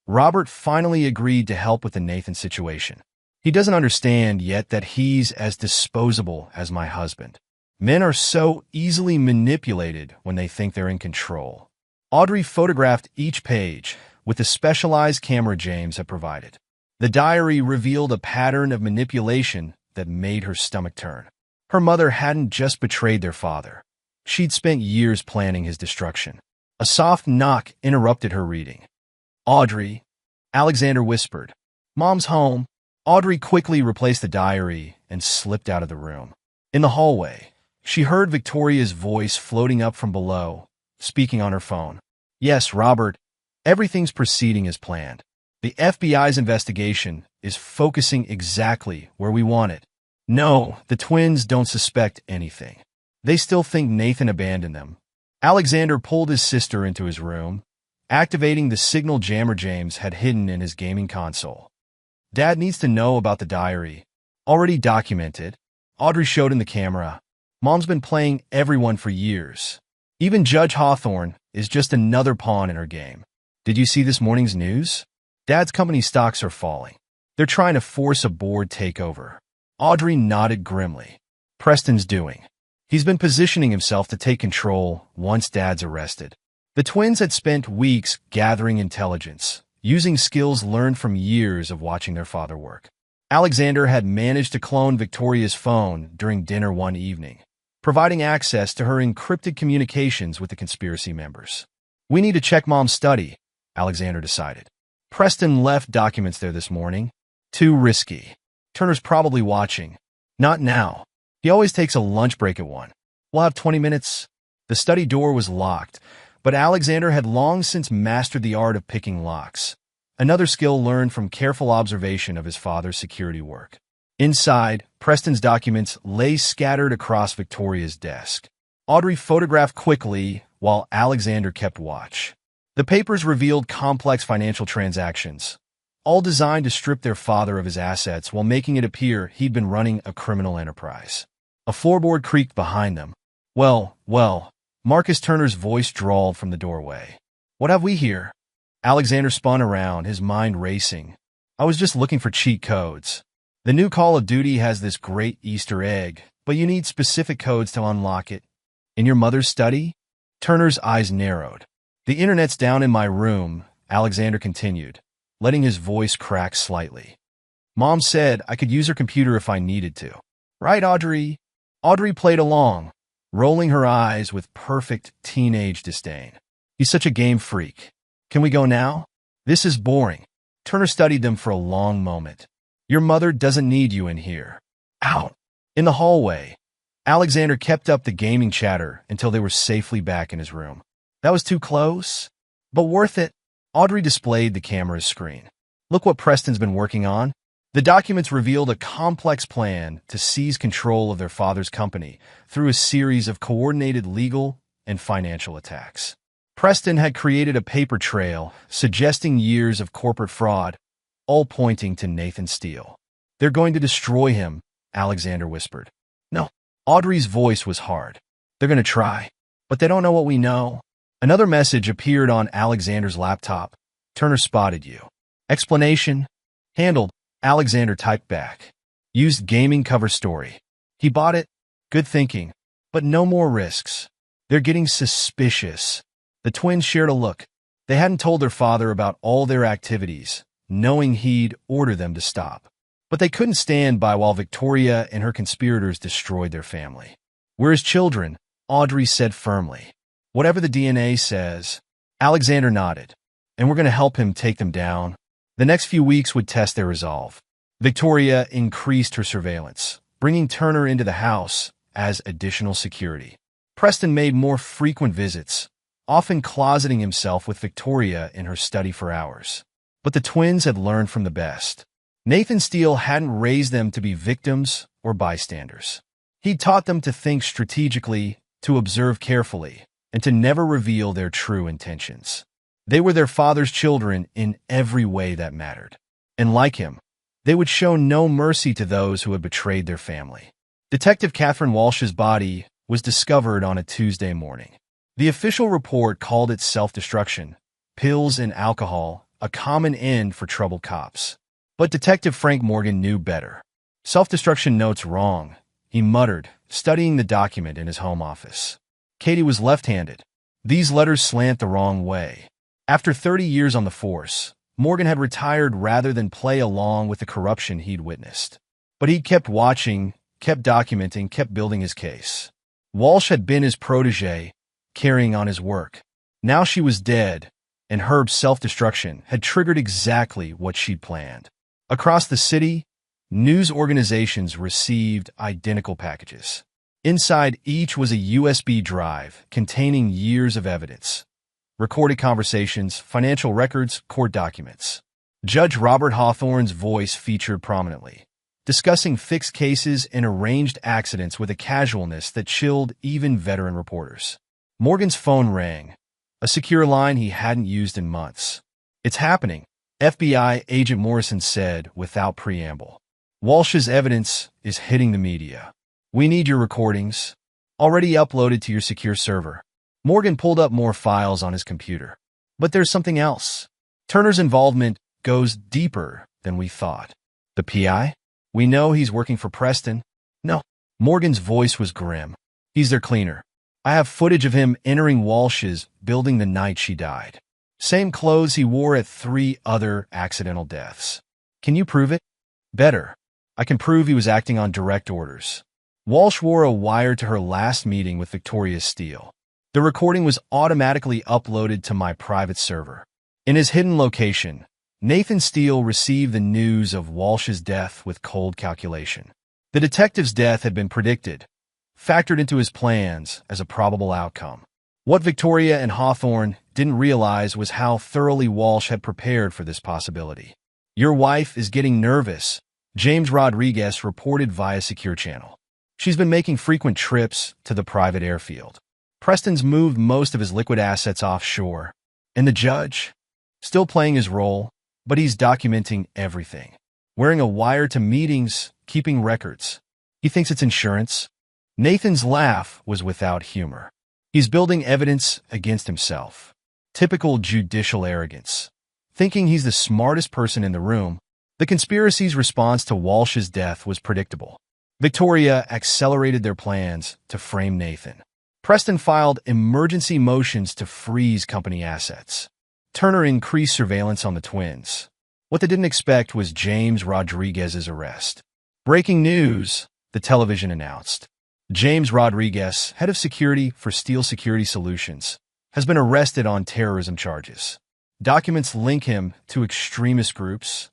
Robert finally agreed to help with the Nathan situation. He doesn't understand yet that he's as disposable as my husband. Men are so easily manipulated when they think they're in control. Audrey photographed each page with the specialized camera James had provided. The diary revealed a pattern of manipulation that made her stomach turn. Her mother hadn't just betrayed their father. She'd spent years planning his destruction. A soft knock interrupted her reading. Audrey, Alexander whispered. Mom's home. Audrey quickly replaced the diary and slipped out of the room. In the hallway, she heard Victoria's voice floating up from below, speaking on her phone. Yes, Robert, everything's proceeding as planned. The FBI's investigation is focusing exactly where we want it. No, the twins don't suspect anything. They still think Nathan abandoned them. Alexander pulled his sister into his room, activating the signal jammer James had hidden in his gaming console. Dad needs to know about the diary. Already documented. Audrey showed him the camera. Mom's been playing everyone for years. Even Judge Hawthorne is just another pawn in her game. Did you see this morning's news? Dad's company stocks are falling. They're trying to force a board takeover. Audrey nodded grimly. Preston's doing. He's been positioning himself to take control once Dad's arrested. The twins had spent weeks gathering intelligence, using skills learned from years of watching their father work. Alexander had managed to clone Victoria's phone during dinner one evening, providing access to her encrypted communications with the conspiracy members. We need to check Mom's study, Alexander decided. Preston left documents there this morning. Too risky. Turner's probably watching. Not now. He always takes a lunch break at 1. We'll have 20 minutes. The study door was locked, but Alexander had long since mastered the art of picking locks, another skill learned from careful observation of his father's security work. Inside, Preston's documents lay scattered across Victoria's desk. Audrey photographed quickly while Alexander kept watch. The papers revealed complex financial transactions, all designed to strip their father of his assets while making it appear he'd been running a criminal enterprise. A floorboard creaked behind them. Well, Marcus Turner's voice drawled from the doorway. What have we here? Alexander spun around, his mind racing. I was just looking for cheat codes. The new Call of Duty has this great Easter egg, but you need specific codes to unlock it. In your mother's study? Turner's eyes narrowed. The internet's down in my room, Alexander continued, letting his voice crack slightly. Mom said I could use her computer if I needed to. Right, Audrey? Audrey played along, rolling her eyes with perfect teenage disdain. He's such a game freak. Can we go now? This is boring. Turner studied them for a long moment. Your mother doesn't need you in here. Out. In the hallway, Alexander kept up the gaming chatter until they were safely back in his room. That was too close, but worth it. Audrey displayed the camera's screen. Look what Preston's been working on. The documents revealed a complex plan to seize control of their father's company through a series of coordinated legal and financial attacks. Preston had created a paper trail suggesting years of corporate fraud, all pointing to Nathan Steele. "They're going to destroy him," Alexander whispered. "No." Audrey's voice was hard. "They're going to try, but they don't know what we know." Another message appeared on Alexander's laptop. "Turner spotted you." Explanation: handled. Alexander typed back. Used gaming cover story. He bought it. Good thinking. But no more risks. They're getting suspicious. The twins shared a look. They hadn't told their father about all their activities, knowing he'd order them to stop. But they couldn't stand by while Victoria and her conspirators destroyed their family. "We're his children," Audrey said firmly. "Whatever the DNA says." Alexander nodded. "And we're going to help him take them down." The next few weeks would test their resolve. Victoria increased her surveillance, bringing Turner into the house as additional security. Preston made more frequent visits, often closeting himself with Victoria in her study for hours. But the twins had learned from the best. Nathan Steele hadn't raised them to be victims or bystanders. He'd taught them to think strategically, to observe carefully, and to never reveal their true intentions. They were their father's children in every way that mattered. And like him, they would show no mercy to those who had betrayed their family. Detective Catherine Walsh's body was discovered on a Tuesday morning. The official report called it self-destruction, pills and alcohol, a common end for troubled cops. But Detective Frank Morgan knew better. "Self-destruction note's wrong," he muttered, studying the document in his home office. Katie was left-handed. These letters slant the wrong way. After 30 years on the force, Morgan had retired rather than play along with the corruption he'd witnessed. But he kept watching, kept documenting, kept building his case. Walsh had been his protege, carrying on his work. Now she was dead, and Herb's self-destruction had triggered exactly what she'd planned. Across the city, news organizations received identical packages. Inside each was a USB drive containing years of evidence. Recorded conversations, financial records, court documents. Judge Robert Hawthorne's voice featured prominently, discussing fixed cases and arranged accidents with a casualness that chilled even veteran reporters. Morgan's phone rang, a secure line he hadn't used in months. "It's happening," FBI agent Morrison said without preamble. "Walsh's evidence is hitting the media. We need your recordings, already uploaded to your secure server." Morgan pulled up more files on his computer. "But there's something else. Turner's involvement goes deeper than we thought." "The PI? We know he's working for Preston." "No." Morgan's voice was grim. "He's their cleaner. I have footage of him entering Walsh's building the night she died. Same clothes he wore at 3 other accidental deaths." "Can you prove it?" "Better. I can prove he was acting on direct orders." Walsh wore a wire to her last meeting with Victoria Steele. "The recording was automatically uploaded to my private server." In his hidden location, Nathan Steele received the news of Walsh's death with cold calculation. The detective's death had been predicted, factored into his plans as a probable outcome. What Victoria and Hawthorne didn't realize was how thoroughly Walsh had prepared for this possibility. "Your wife is getting nervous," James Rodriguez reported via Secure Channel. "She's been making frequent trips to the private airfield. Preston's moved most of his liquid assets offshore. And the judge? Still playing his role, but he's documenting everything. Wearing a wire to meetings, keeping records. He thinks it's insurance." Nathan's laugh was without humor. "He's building evidence against himself. Typical judicial arrogance. Thinking he's the smartest person in the room." The conspiracy's response to Walsh's death was predictable. Victoria accelerated their plans to frame Nathan. Preston filed emergency motions to freeze company assets. Turner increased surveillance on the twins. What they didn't expect was James Rodriguez's arrest. "Breaking news," the television announced. James Rodriguez, head of security for Steele Security Solutions, has been arrested on terrorism charges. Documents link him to extremist groups.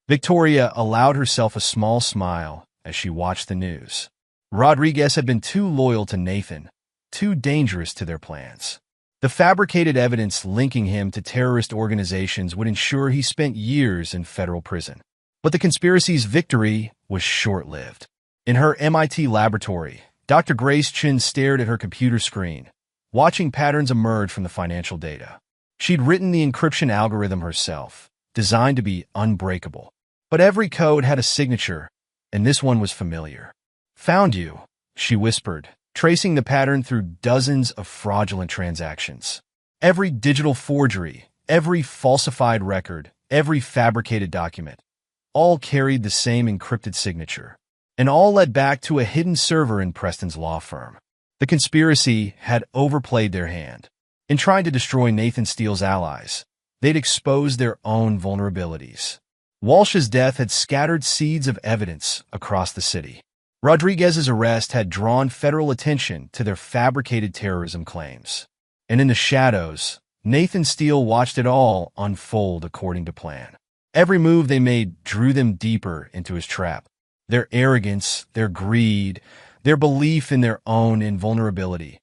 Victoria allowed herself a small smile as she watched the news. Rodriguez had been too loyal to Nathan, too dangerous to their plans. The fabricated evidence linking him to terrorist organizations would ensure he spent years in federal prison. But the conspiracy's victory was short-lived. In her MIT laboratory, Dr. Grace Chin stared at her computer screen, watching patterns emerge from the financial data. She'd written the encryption algorithm herself, designed to be unbreakable. But every code had a signature, and this one was familiar. "Found you," she whispered, tracing the pattern through dozens of fraudulent transactions. Every digital forgery, every falsified record, every fabricated document, all carried the same encrypted signature, and all led back to a hidden server in Preston's law firm. The conspiracy had overplayed their hand. In trying to destroy Nathan Steele's allies, they'd exposed their own vulnerabilities. Walsh's death had scattered seeds of evidence across the city. Rodriguez's arrest had drawn federal attention to their fabricated terrorism claims. And in the shadows, Nathan Steele watched it all unfold according to plan. Every move they made drew them deeper into his trap. Their arrogance, their greed, their belief in their own invulnerability,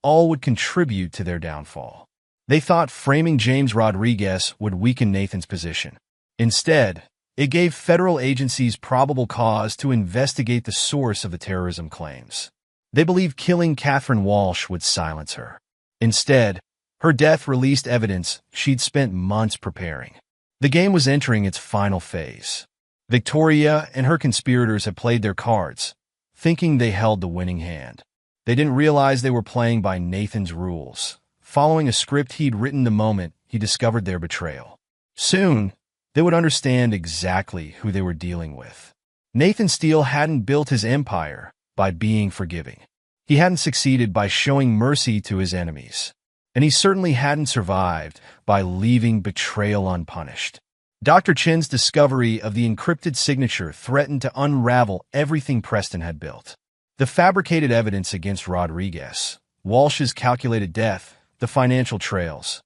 all would contribute to their downfall. They thought framing James Rodriguez would weaken Nathan's position. Instead, it gave federal agencies probable cause to investigate the source of the terrorism claims. They believed killing Catherine Walsh would silence her. Instead, her death released evidence she'd spent months preparing. The game was entering its final phase. Victoria and her conspirators had played their cards, thinking they held the winning hand. They didn't realize they were playing by Nathan's rules, following a script he'd written the moment he discovered their betrayal. Soon, they would understand exactly who they were dealing with. Nathan Steele hadn't built his empire by being forgiving. He hadn't succeeded by showing mercy to his enemies. And he certainly hadn't survived by leaving betrayal unpunished. Dr. Chen's discovery of the encrypted signature threatened to unravel everything Preston had built. The fabricated evidence against Rodriguez, Walsh's calculated death, the financial trails,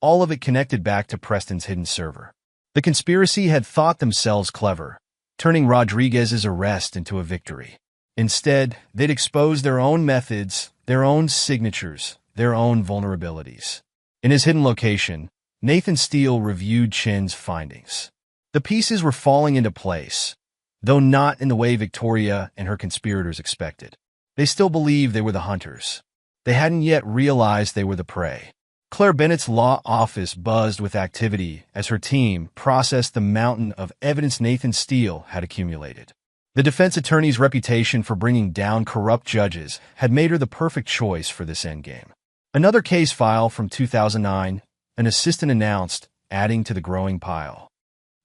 all of it connected back to Preston's hidden server. The conspiracy had thought themselves clever, turning Rodriguez's arrest into a victory. Instead, they'd exposed their own methods, their own signatures, their own vulnerabilities. In his hidden location, Nathan Steele reviewed Chen's findings. The pieces were falling into place, though not in the way Victoria and her conspirators expected. They still believed they were the hunters. They hadn't yet realized they were the prey. Claire Bennett's law office buzzed with activity as her team processed the mountain of evidence Nathan Steele had accumulated. The defense attorney's reputation for bringing down corrupt judges had made her the perfect choice for this endgame. Another case file from 2009, an assistant announced, adding to the growing pile.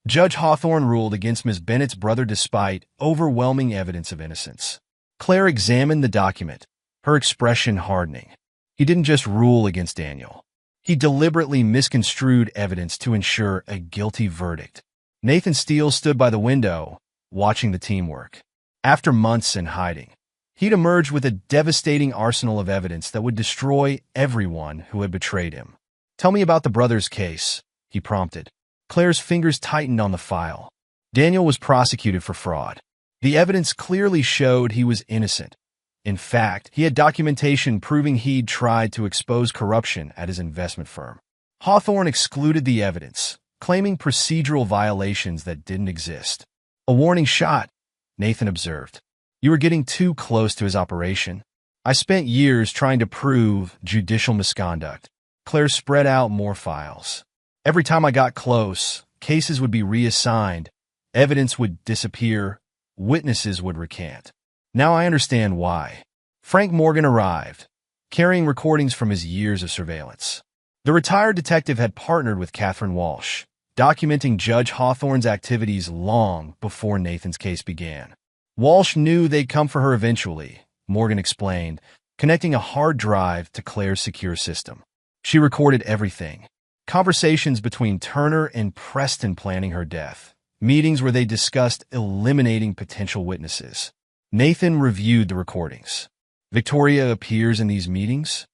Judge Hawthorne ruled against Ms. Bennett's brother despite overwhelming evidence of innocence. Claire examined the document, her expression hardening. He didn't just rule against Daniel. He deliberately misconstrued evidence to ensure a guilty verdict. Nathan Steele stood by the window, watching the teamwork. After months in hiding, he'd emerged with a devastating arsenal of evidence that would destroy everyone who had betrayed him. "Tell me about the brothers' case," he prompted. Claire's fingers tightened on the file. Daniel was prosecuted for fraud. The evidence clearly showed he was innocent. In fact, he had documentation proving he'd tried to expose corruption at his investment firm. Hawthorne excluded the evidence, claiming procedural violations that didn't exist. "A warning shot," Nathan observed. "You were getting too close to his operation. I spent years trying to prove judicial misconduct." Claire spread out more files. "Every time I got close, cases would be reassigned, evidence would disappear, witnesses would recant. Now I understand why." Frank Morgan arrived, carrying recordings from his years of surveillance. The retired detective had partnered with Catherine Walsh, documenting Judge Hawthorne's activities long before Nathan's case began. Walsh knew they'd come for her eventually, Morgan explained, connecting a hard drive to Claire's secure system. She recorded everything. Conversations between Turner and Preston planning her death. Meetings where they discussed eliminating potential witnesses. Nathan reviewed the recordings. Victoria appears in these meetings,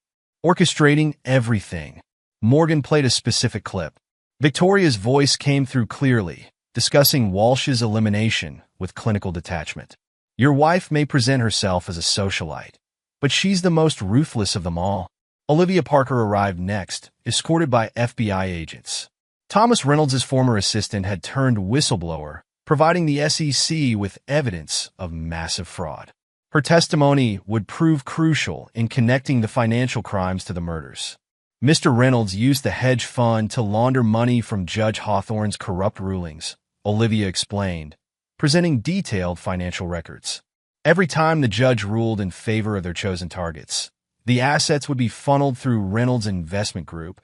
orchestrating everything. Morgan played a specific clip. Victoria's voice came through clearly, discussing Walsh's elimination with clinical detachment. "Your wife may present herself as a socialite, but she's the most ruthless of them all." Olivia Parker arrived next, escorted by FBI agents. Thomas Reynolds' former assistant had turned whistleblower, providing the SEC with evidence of massive fraud. Her testimony would prove crucial in connecting the financial crimes to the murders. Mr. Reynolds used the hedge fund to launder money from Judge Hawthorne's corrupt rulings, Olivia explained, presenting detailed financial records. Every time the judge ruled in favor of their chosen targets, the assets would be funneled through Reynolds' investment group,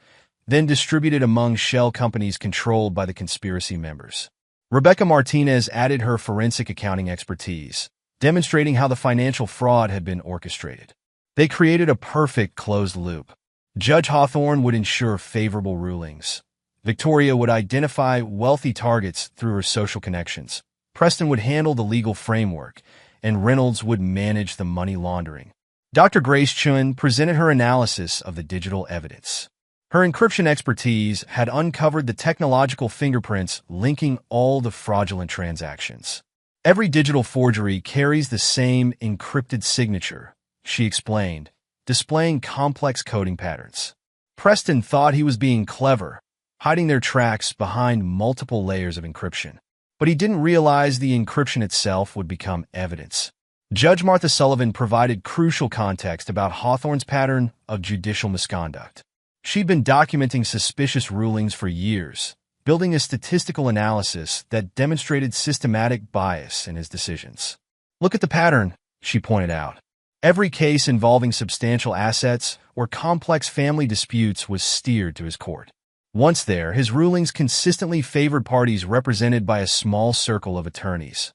then distributed among shell companies controlled by the conspiracy members. Rebecca Martinez added her forensic accounting expertise, demonstrating how the financial fraud had been orchestrated. They created a perfect closed loop. Judge Hawthorne would ensure favorable rulings. Victoria would identify wealthy targets through her social connections. Preston would handle the legal framework, and Reynolds would manage the money laundering. Dr. Grace Chun presented her analysis of the digital evidence. Her encryption expertise had uncovered the technological fingerprints linking all the fraudulent transactions. Every digital forgery carries the same encrypted signature, she explained, displaying complex coding patterns. Preston thought he was being clever, hiding their tracks behind multiple layers of encryption. But he didn't realize the encryption itself would become evidence. Judge Martha Sullivan provided crucial context about Hawthorne's pattern of judicial misconduct. She'd been documenting suspicious rulings for years, building a statistical analysis that demonstrated systematic bias in his decisions. Look at the pattern, she pointed out. Every case involving substantial assets or complex family disputes was steered to his court. Once there, his rulings consistently favored parties represented by a small circle of attorneys,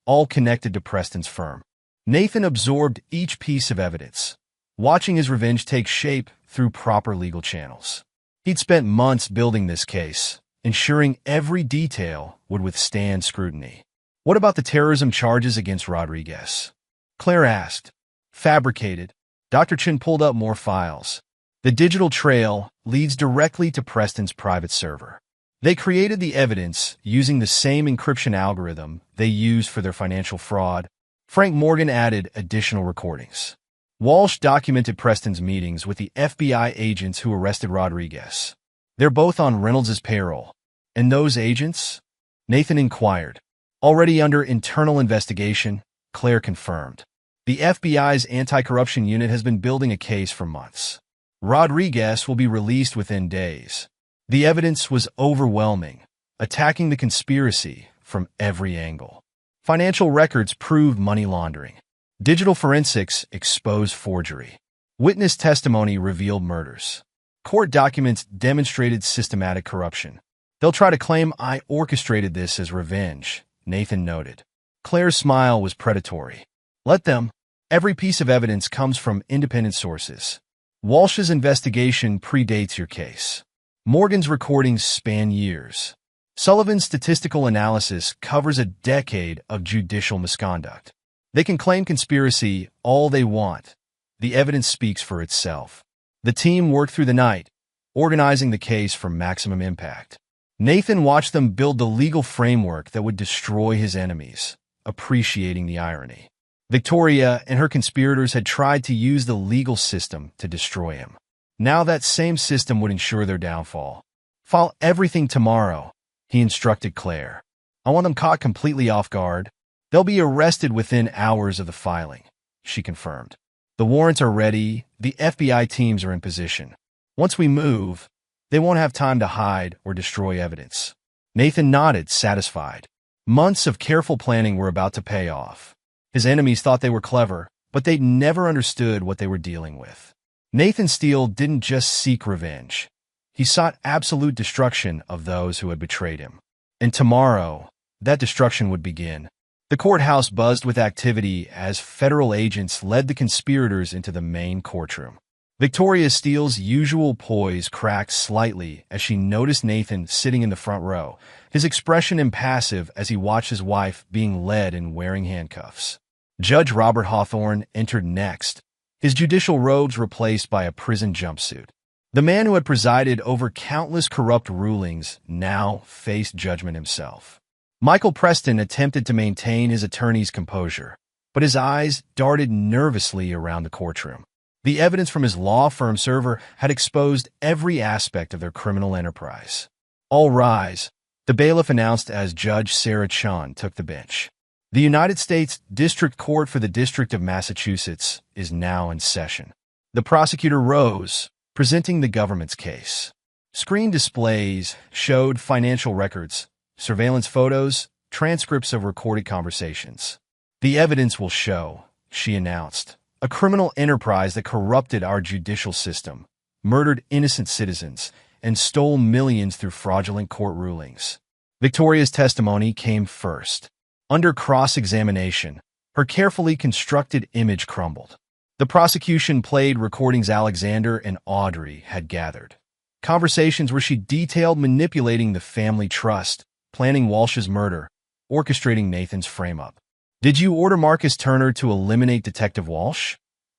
all connected to Preston's firm. Nathan absorbed each piece of evidence, watching his revenge take shape through proper legal channels. He'd spent months building this case, ensuring every detail would withstand scrutiny. What about the terrorism charges against Rodriguez? Claire asked. Fabricated. Dr. Chin pulled up more files. The digital trail leads directly to Preston's private server. They created the evidence using the same encryption algorithm they used for their financial fraud. Frank Morgan added additional recordings. Walsh documented Preston's meetings with the FBI agents who arrested Rodriguez. They're both on Reynolds' payroll. And those agents? Nathan inquired. Already under internal investigation, Claire confirmed. The FBI's anti-corruption unit has been building a case for months. Rodriguez will be released within days. The evidence was overwhelming, attacking the conspiracy from every angle. Financial records proved money laundering. Digital forensics exposed forgery. Witness testimony revealed murders. Court documents demonstrated systematic corruption. They'll try to claim I orchestrated this as revenge, Nathan noted. Claire's smile was predatory. Let them. Every piece of evidence comes from independent sources. Walsh's investigation predates your case. Morgan's recordings span years. Sullivan's statistical analysis covers a decade of judicial misconduct. They can claim conspiracy all they want. The evidence speaks for itself. The team worked through the night, organizing the case for maximum impact. Nathan watched them build the legal framework that would destroy his enemies, appreciating the irony. Victoria and her conspirators had tried to use the legal system to destroy him. Now that same system would ensure their downfall. File everything tomorrow, he instructed Claire. I want them caught completely off guard. They'll be arrested within hours of the filing, she confirmed. The warrants are ready. The FBI teams are in position. Once we move, they won't have time to hide or destroy evidence. Nathan nodded, satisfied. Months of careful planning were about to pay off. His enemies thought they were clever, but they'd never understood what they were dealing with. Nathan Steele didn't just seek revenge. He sought absolute destruction of those who had betrayed him. And tomorrow, that destruction would begin. The courthouse buzzed with activity as federal agents led the conspirators into the main courtroom. Victoria Steele's usual poise cracked slightly as she noticed Nathan sitting in the front row, his expression impassive as he watched his wife being led and wearing handcuffs. Judge Robert Hawthorne entered next, his judicial robes replaced by a prison jumpsuit. The man who had presided over countless corrupt rulings now faced judgment himself. Michael Preston attempted to maintain his attorney's composure, but his eyes darted nervously around the courtroom. The evidence from his law firm server had exposed every aspect of their criminal enterprise. All rise, the bailiff announced as Judge Sarah Chun took the bench. The United States District Court for the District of Massachusetts is now in session. The prosecutor rose, presenting the government's case. Screen displays showed financial records, surveillance photos, transcripts of recorded conversations. The evidence will show, she announced, a criminal enterprise that corrupted our judicial system, murdered innocent citizens, and stole millions through fraudulent court rulings. Victoria's testimony came first. Under cross-examination, her carefully constructed image crumbled. The prosecution played recordings Alexander and Audrey had gathered. Conversations where she detailed manipulating the family trust, planning Walsh's murder, orchestrating Nathan's frame-up. "Did you order Marcus Turner to eliminate Detective Walsh?"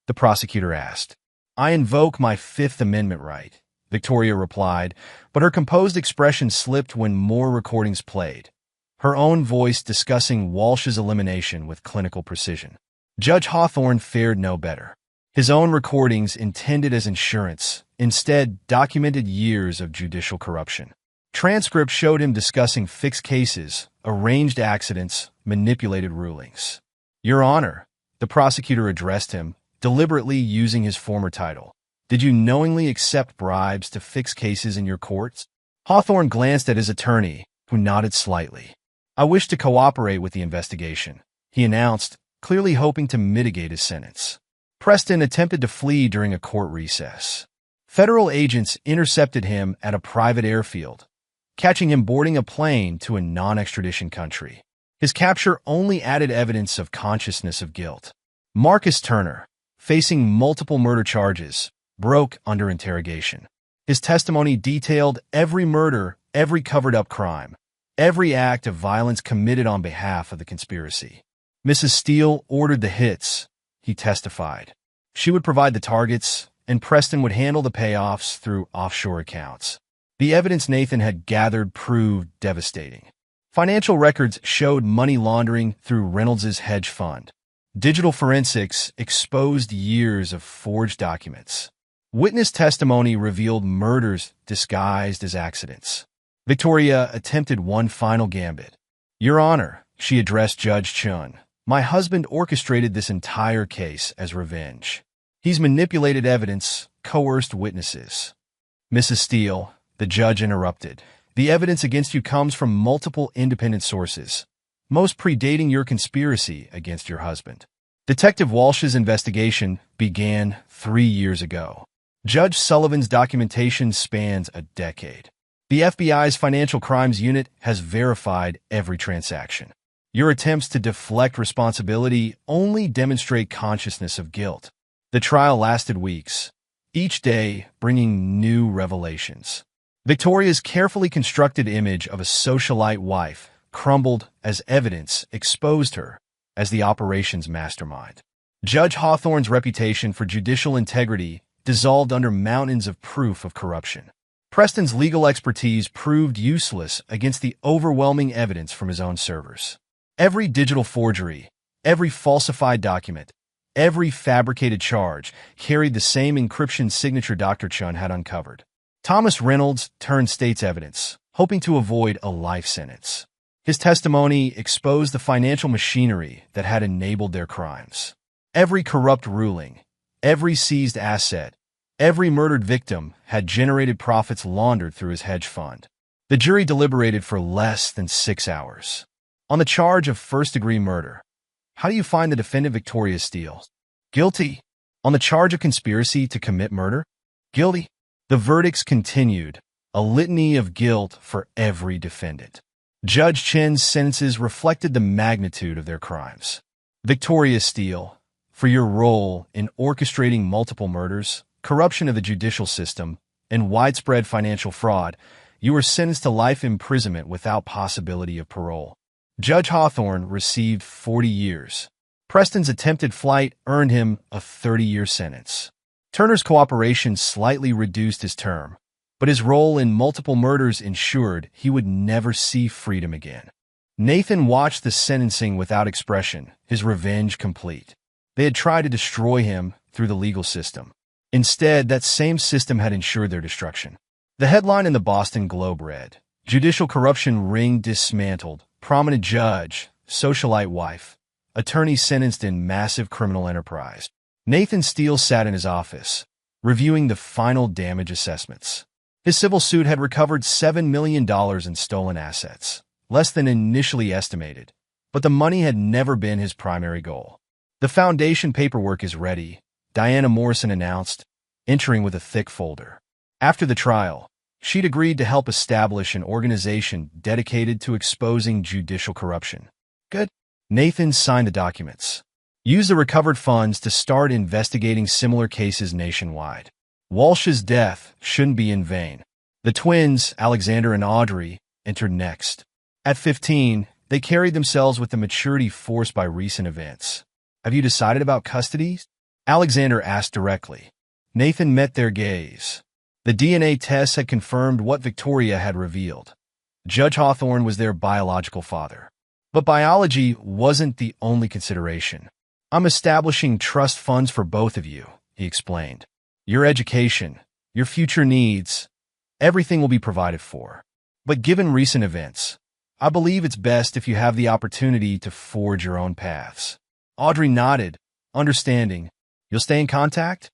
the prosecutor asked. "I invoke my Fifth Amendment right," Victoria replied, but her composed expression slipped when more recordings played. Her own voice discussing Walsh's elimination with clinical precision. Judge Hawthorne fared no better. His own recordings, intended as insurance, instead documented years of judicial corruption. Transcripts showed him discussing fixed cases, arranged accidents, manipulated rulings. "Your Honor," the prosecutor addressed him, deliberately using his former title. "Did you knowingly accept bribes to fix cases in your courts?" Hawthorne glanced at his attorney, who nodded slightly. "I wish to cooperate with the investigation," he announced, clearly hoping to mitigate his sentence. Preston attempted to flee during a court recess. Federal agents intercepted him at a private airfield, catching him boarding a plane to a non-extradition country. His capture only added evidence of consciousness of guilt. Marcus Turner, facing multiple murder charges, broke under interrogation. His testimony detailed every murder, every covered-up crime, every act of violence committed on behalf of the conspiracy. "Mrs. Steele ordered the hits," he testified. "She would provide the targets, and Preston would handle the payoffs through offshore accounts." The evidence Nathan had gathered proved devastating. Financial records showed money laundering through Reynolds's hedge fund. Digital forensics exposed years of forged documents. Witness testimony revealed murders disguised as accidents. Victoria attempted one final gambit. "Your Honor," she addressed Judge Chun, "my husband orchestrated this entire case as revenge. He's manipulated evidence, coerced witnesses." "Mrs. Steele," the judge interrupted, "the evidence against you comes from multiple independent sources, most predating your conspiracy against your husband. Detective Walsh's investigation began 3 years ago. Judge Sullivan's documentation spans a decade. The FBI's Financial Crimes Unit has verified every transaction. Your attempts to deflect responsibility only demonstrate consciousness of guilt." The trial lasted weeks, each day bringing new revelations. Victoria's carefully constructed image of a socialite wife crumbled as evidence exposed her as the operation's mastermind. Judge Hawthorne's reputation for judicial integrity dissolved under mountains of proof of corruption. Preston's legal expertise proved useless against the overwhelming evidence from his own servers. Every digital forgery, every falsified document, every fabricated charge carried the same encryption signature Dr. Chun had uncovered. Thomas Reynolds turned state's evidence, hoping to avoid a life sentence. His testimony exposed the financial machinery that had enabled their crimes. Every corrupt ruling, every seized asset, every murdered victim had generated profits laundered through his hedge fund. The jury deliberated for less than 6 hours. On the charge of first-degree murder, how do you find the defendant Victoria Steele? Guilty. On the charge of conspiracy to commit murder? Guilty. The verdicts continued, a litany of guilt for every defendant. Judge Chen's sentences reflected the magnitude of their crimes. Victoria Steele, for your role in orchestrating multiple murders, corruption of the judicial system, and widespread financial fraud, you were sentenced to life imprisonment without possibility of parole. Judge Hawthorne received 40 years. Preston's attempted flight earned him a 30-year sentence. Turner's cooperation slightly reduced his term, but his role in multiple murders ensured he would never see freedom again. Nathan watched the sentencing without expression, his revenge complete. They had tried to destroy him through the legal system. Instead, that same system had ensured their destruction. The headline in the Boston Globe read, "Judicial Corruption Ring Dismantled. Prominent Judge socialite wife, attorney sentenced in massive criminal enterprise. Nathan Steele sat in his office, reviewing the final damage assessments. His civil suit had recovered $7 million in stolen assets, less than initially estimated, but the money had never been his primary goal. The foundation paperwork is ready, Diana Morrison announced, entering with a thick folder. After the trial, she'd agreed to help establish an organization dedicated to exposing judicial corruption. Good. Nathan signed the documents. Use the recovered funds to start investigating similar cases nationwide. Walsh's death shouldn't be in vain. The twins, Alexander and Audrey, entered next. At 15, they carried themselves with the maturity forced by recent events. Have you decided about custody? Alexander asked directly. Nathan met their gaze. The DNA tests had confirmed what Victoria had revealed. Judge Hawthorne was their biological father. But biology wasn't the only consideration. I'm establishing trust funds for both of you, he explained. Your education, your future needs, everything will be provided for. But given recent events, I believe it's best if you have the opportunity to forge your own paths. Audrey nodded, understanding. You'll stay in contact?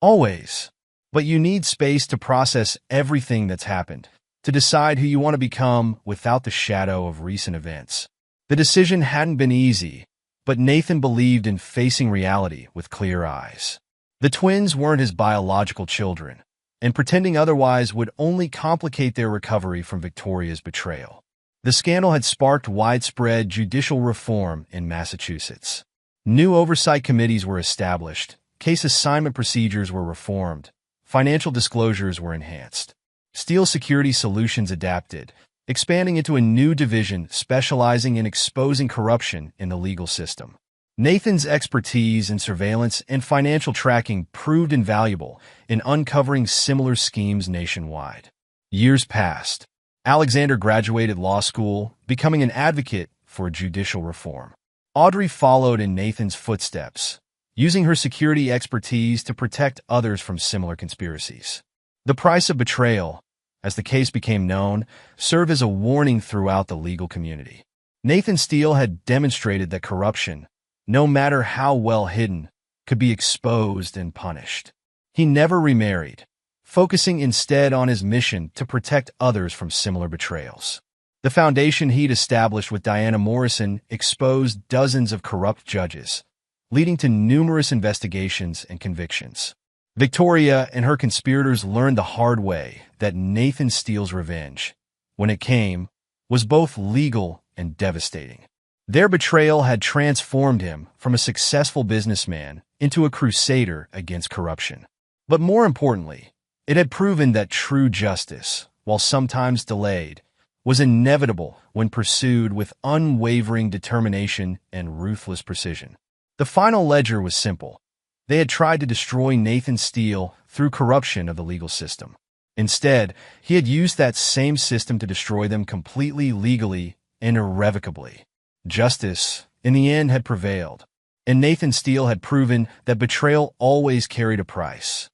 Always. But you need space to process everything that's happened, to decide who you want to become without the shadow of recent events. The decision hadn't been easy, but Nathan believed in facing reality with clear eyes. The twins weren't his biological children, and pretending otherwise would only complicate their recovery from Victoria's betrayal. The scandal had sparked widespread judicial reform in Massachusetts. New oversight committees were established, case assignment procedures were reformed, financial disclosures were enhanced. Steele Security Solutions adapted, expanding into a new division specializing in exposing corruption in the legal system. Nathan's expertise in surveillance and financial tracking proved invaluable in uncovering similar schemes nationwide. Years passed. Alexander graduated law school, becoming an advocate for judicial reform. Audrey followed in Nathan's footsteps, using her security expertise to protect others from similar conspiracies. The price of betrayal, as the case became known, served as a warning throughout the legal community. Nathan Steele had demonstrated that corruption, no matter how well hidden, could be exposed and punished. He never remarried, focusing instead on his mission to protect others from similar betrayals. The foundation he'd established with Diana Morrison exposed dozens of corrupt judges, leading to numerous investigations and convictions. Victoria and her conspirators learned the hard way that Nathan Steele's revenge, when it came, was both legal and devastating. Their betrayal had transformed him from a successful businessman into a crusader against corruption. But more importantly, it had proven that true justice, while sometimes delayed, was inevitable when pursued with unwavering determination and ruthless precision. The final ledger was simple. They had tried to destroy Nathan Steele through corruption of the legal system. Instead, he had used that same system to destroy them completely legally and irrevocably. Justice, in the end, had prevailed, and Nathan Steele had proven that betrayal always carried a price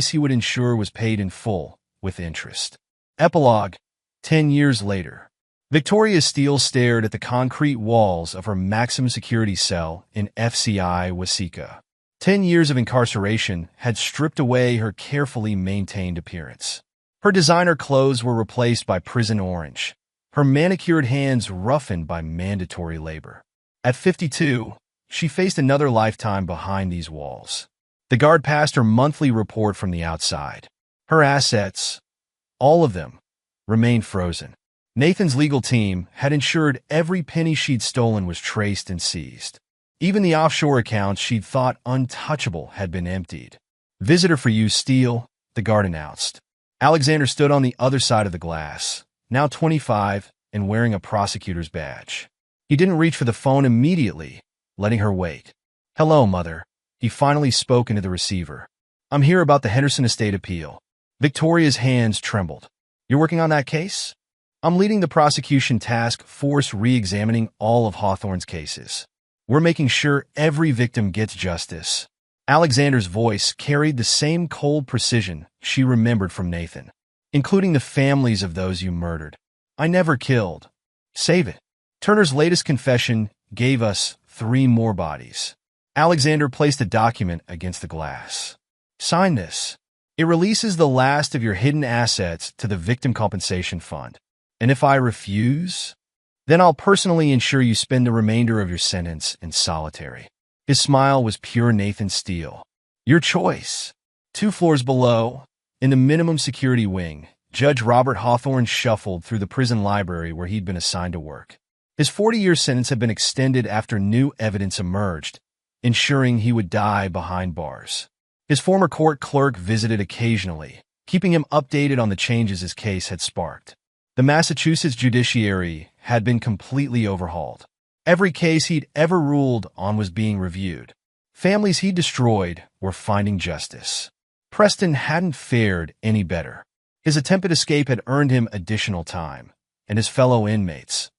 he would ensure was paid in full, with interest. Epilogue. 10 years later. Victoria Steele stared at the concrete walls of her maximum security cell in FCI Waseca. 10 years of incarceration had stripped away her carefully maintained appearance. Her designer clothes were replaced by prison orange, her manicured hands roughened by mandatory labor. At 52, she faced another lifetime behind these walls. The guard passed her monthly report from the outside. Her assets, all of them, remained frozen. Nathan's legal team had ensured every penny she'd stolen was traced and seized. Even the offshore accounts she'd thought untouchable had been emptied. Visitor for you, Steele, the guard announced. Alexander stood on the other side of the glass, now 25 and wearing a prosecutor's badge. He didn't reach for the phone immediately, letting her wait. Hello, Mother. He finally spoke into the receiver. I'm here about the Henderson Estate appeal. Victoria's hands trembled. You're working on that case? I'm leading the prosecution task force re-examining all of Hawthorne's cases. We're making sure every victim gets justice. Alexander's voice carried the same cold precision she remembered from Nathan, including the families of those you murdered. I never killed. Save it. Turner's latest confession gave us 3 more bodies. Alexander placed a document against the glass. Sign this. It releases the last of your hidden assets to the Victim Compensation Fund. And if I refuse, then I'll personally ensure you spend the remainder of your sentence in solitary. His smile was pure Nathan Steele. Your choice. 2 floors below, in the minimum security wing, Judge Robert Hawthorne shuffled through the prison library where he'd been assigned to work. His 40-year sentence had been extended after new evidence emerged, ensuring he would die behind bars. His former court clerk visited occasionally, keeping him updated on the changes his case had sparked. The Massachusetts judiciary had been completely overhauled. Every case he'd ever ruled on was being reviewed. Families he'd destroyed were finding justice. Preston hadn't fared any better. His attempted escape had earned him additional time, and his fellow inmates,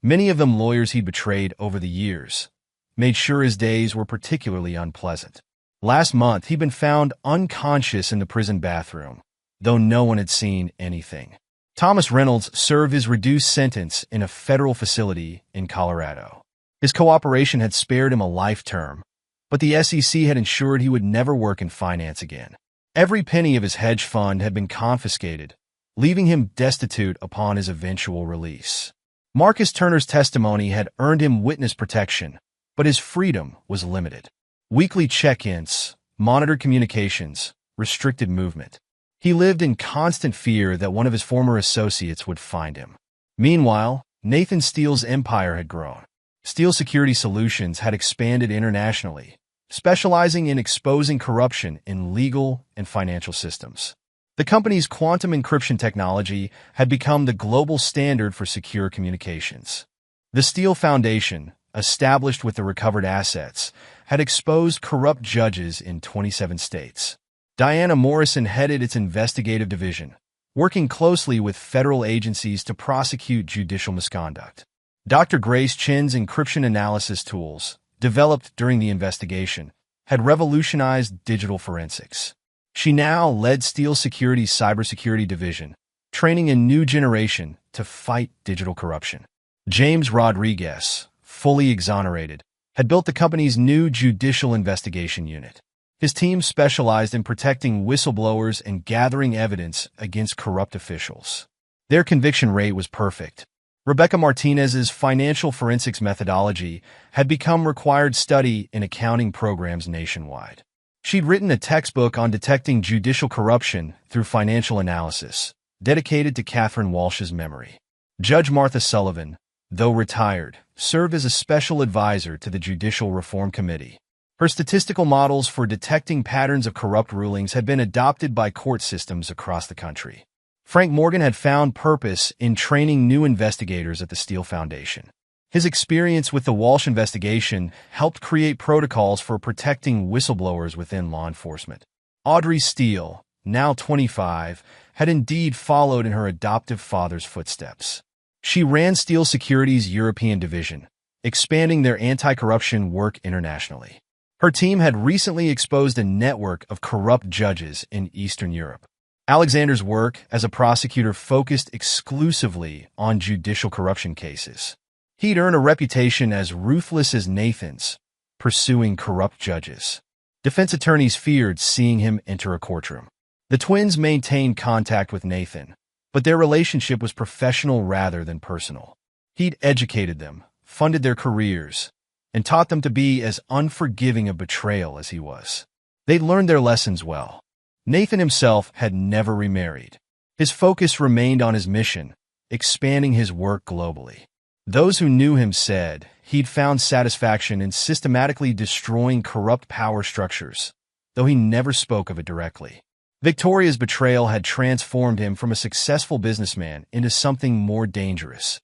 many of them lawyers he'd betrayed over the years, made sure his days were particularly unpleasant. Last month, he'd been found unconscious in the prison bathroom, though no one had seen anything. Thomas Reynolds served his reduced sentence in a federal facility in Colorado. His cooperation had spared him a life term, but the SEC had ensured he would never work in finance again. Every penny of his hedge fund had been confiscated, leaving him destitute upon his eventual release. Marcus Turner's testimony had earned him witness protection, but his freedom was limited. Weekly check-ins, monitored communications, restricted movement. He lived in constant fear that one of his former associates would find him. Meanwhile, Nathan Steele's empire had grown. Steele Security Solutions had expanded internationally, specializing in exposing corruption in legal and financial systems. The company's quantum encryption technology had become the global standard for secure communications. The Steele Foundation, established with the recovered assets, had exposed corrupt judges in 27 states. Diana Morrison headed its investigative division, working closely with federal agencies to prosecute judicial misconduct. Dr. Grace Chin's encryption analysis tools, developed during the investigation, had revolutionized digital forensics. She now led Steele Security's cybersecurity division, training a new generation to fight digital corruption. James Rodriguez, fully exonerated, had built the company's new judicial investigation unit. His team specialized in protecting whistleblowers and gathering evidence against corrupt officials. Their conviction rate was perfect. Rebecca Martinez's financial forensics methodology had become required study in accounting programs nationwide. She'd written a textbook on detecting judicial corruption through financial analysis, dedicated to Catherine Walsh's memory. Judge Martha Sullivan, though retired, served as a special advisor to the Judicial Reform Committee. Her statistical models for detecting patterns of corrupt rulings had been adopted by court systems across the country. Frank Morgan had found purpose in training new investigators at the Steele Foundation. His experience with the Walsh investigation helped create protocols for protecting whistleblowers within law enforcement. Audrey Steele, now 25, had indeed followed in her adoptive father's footsteps. She ran Steele Security's European division, expanding their anti-corruption work internationally. Her team had recently exposed a network of corrupt judges in Eastern Europe. Alexander's work as a prosecutor focused exclusively on judicial corruption cases. He'd earned a reputation as ruthless as Nathan's, pursuing corrupt judges. Defense attorneys feared seeing him enter a courtroom. The twins maintained contact with Nathan, but their relationship was professional rather than personal. He'd educated them, funded their careers, and taught them to be as unforgiving of betrayal as he was. They'd learned their lessons well. Nathan himself had never remarried. His focus remained on his mission, expanding his work globally. Those who knew him said he'd found satisfaction in systematically destroying corrupt power structures, though he never spoke of it directly. Victoria's betrayal had transformed him from a successful businessman into something more dangerous,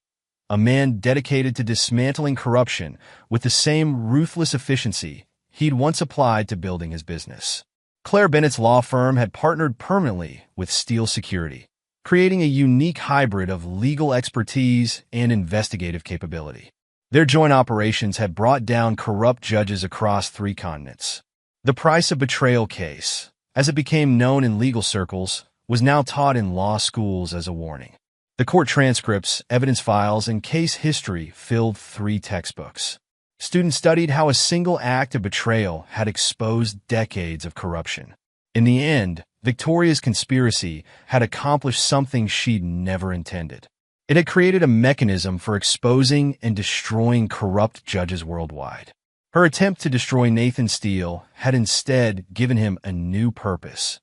a man dedicated to dismantling corruption with the same ruthless efficiency he'd once applied to building his business. Claire Bennett's law firm had partnered permanently with Steele Security, creating a unique hybrid of legal expertise and investigative capability. Their joint operations had brought down corrupt judges across 3 continents. The Price of Betrayal case, as it became known in legal circles, was now taught in law schools as a warning. The court transcripts, evidence files, and case history filled 3 textbooks. Students studied how a single act of betrayal had exposed decades of corruption. In the end, Victoria's conspiracy had accomplished something she'd never intended. It had created a mechanism for exposing and destroying corrupt judges worldwide. Her attempt to destroy Nathan Steele had instead given him a new purpose,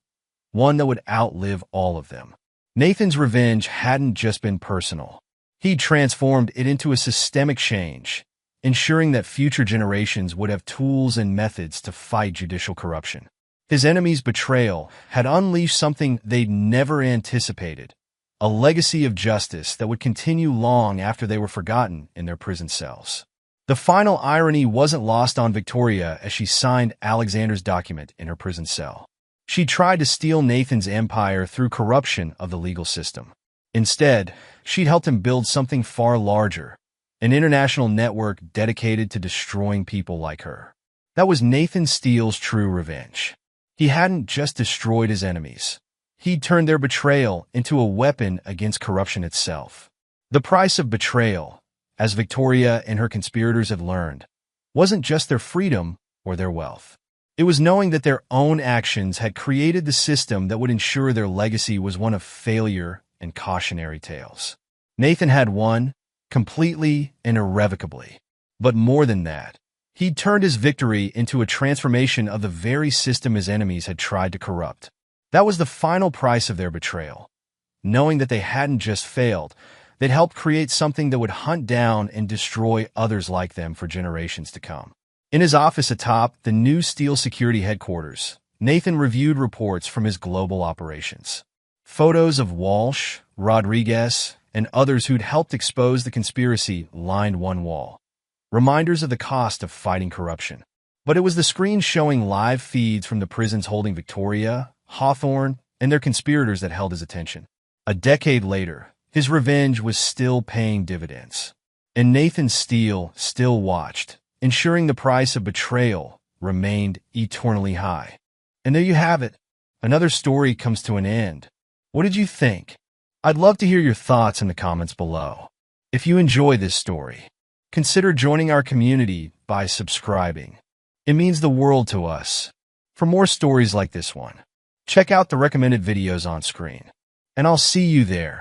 one that would outlive all of them. Nathan's revenge hadn't just been personal. He'd transformed it into a systemic change, ensuring that future generations would have tools and methods to fight judicial corruption. His enemy's betrayal had unleashed something they'd never anticipated, a legacy of justice that would continue long after they were forgotten in their prison cells. The final irony wasn't lost on Victoria as she signed Alexander's document in her prison cell. She tried to steal Nathan's empire through corruption of the legal system. Instead, she'd helped him build something far larger, an international network dedicated to destroying people like her. That was Nathan Steele's true revenge. He hadn't just destroyed his enemies. He'd turned their betrayal into a weapon against corruption itself. The price of betrayal, as Victoria and her conspirators had learned, wasn't just their freedom or their wealth. It was knowing that their own actions had created the system that would ensure their legacy was one of failure and cautionary tales. Nathan had won, completely and irrevocably. But more than that, he'd turned his victory into a transformation of the very system his enemies had tried to corrupt. That was the final price of their betrayal. Knowing that they hadn't just failed, they'd helped create something that would hunt down and destroy others like them for generations to come. In his office atop the new Steele Security headquarters, Nathan reviewed reports from his global operations. Photos of Walsh, Rodriguez, and others who'd helped expose the conspiracy lined one wall. Reminders of the cost of fighting corruption. But it was the screen showing live feeds from the prisons holding Victoria, Hawthorne, and their conspirators that held his attention. A decade later, his revenge was still paying dividends. And Nathan Steele still watched, ensuring the price of betrayal remained eternally high. And there you have it. Another story comes to an end. What did you think? I'd love to hear your thoughts in the comments below. If you enjoy this story, consider joining our community by subscribing. It means the world to us. For more stories like this one, check out the recommended videos on screen. And I'll see you there.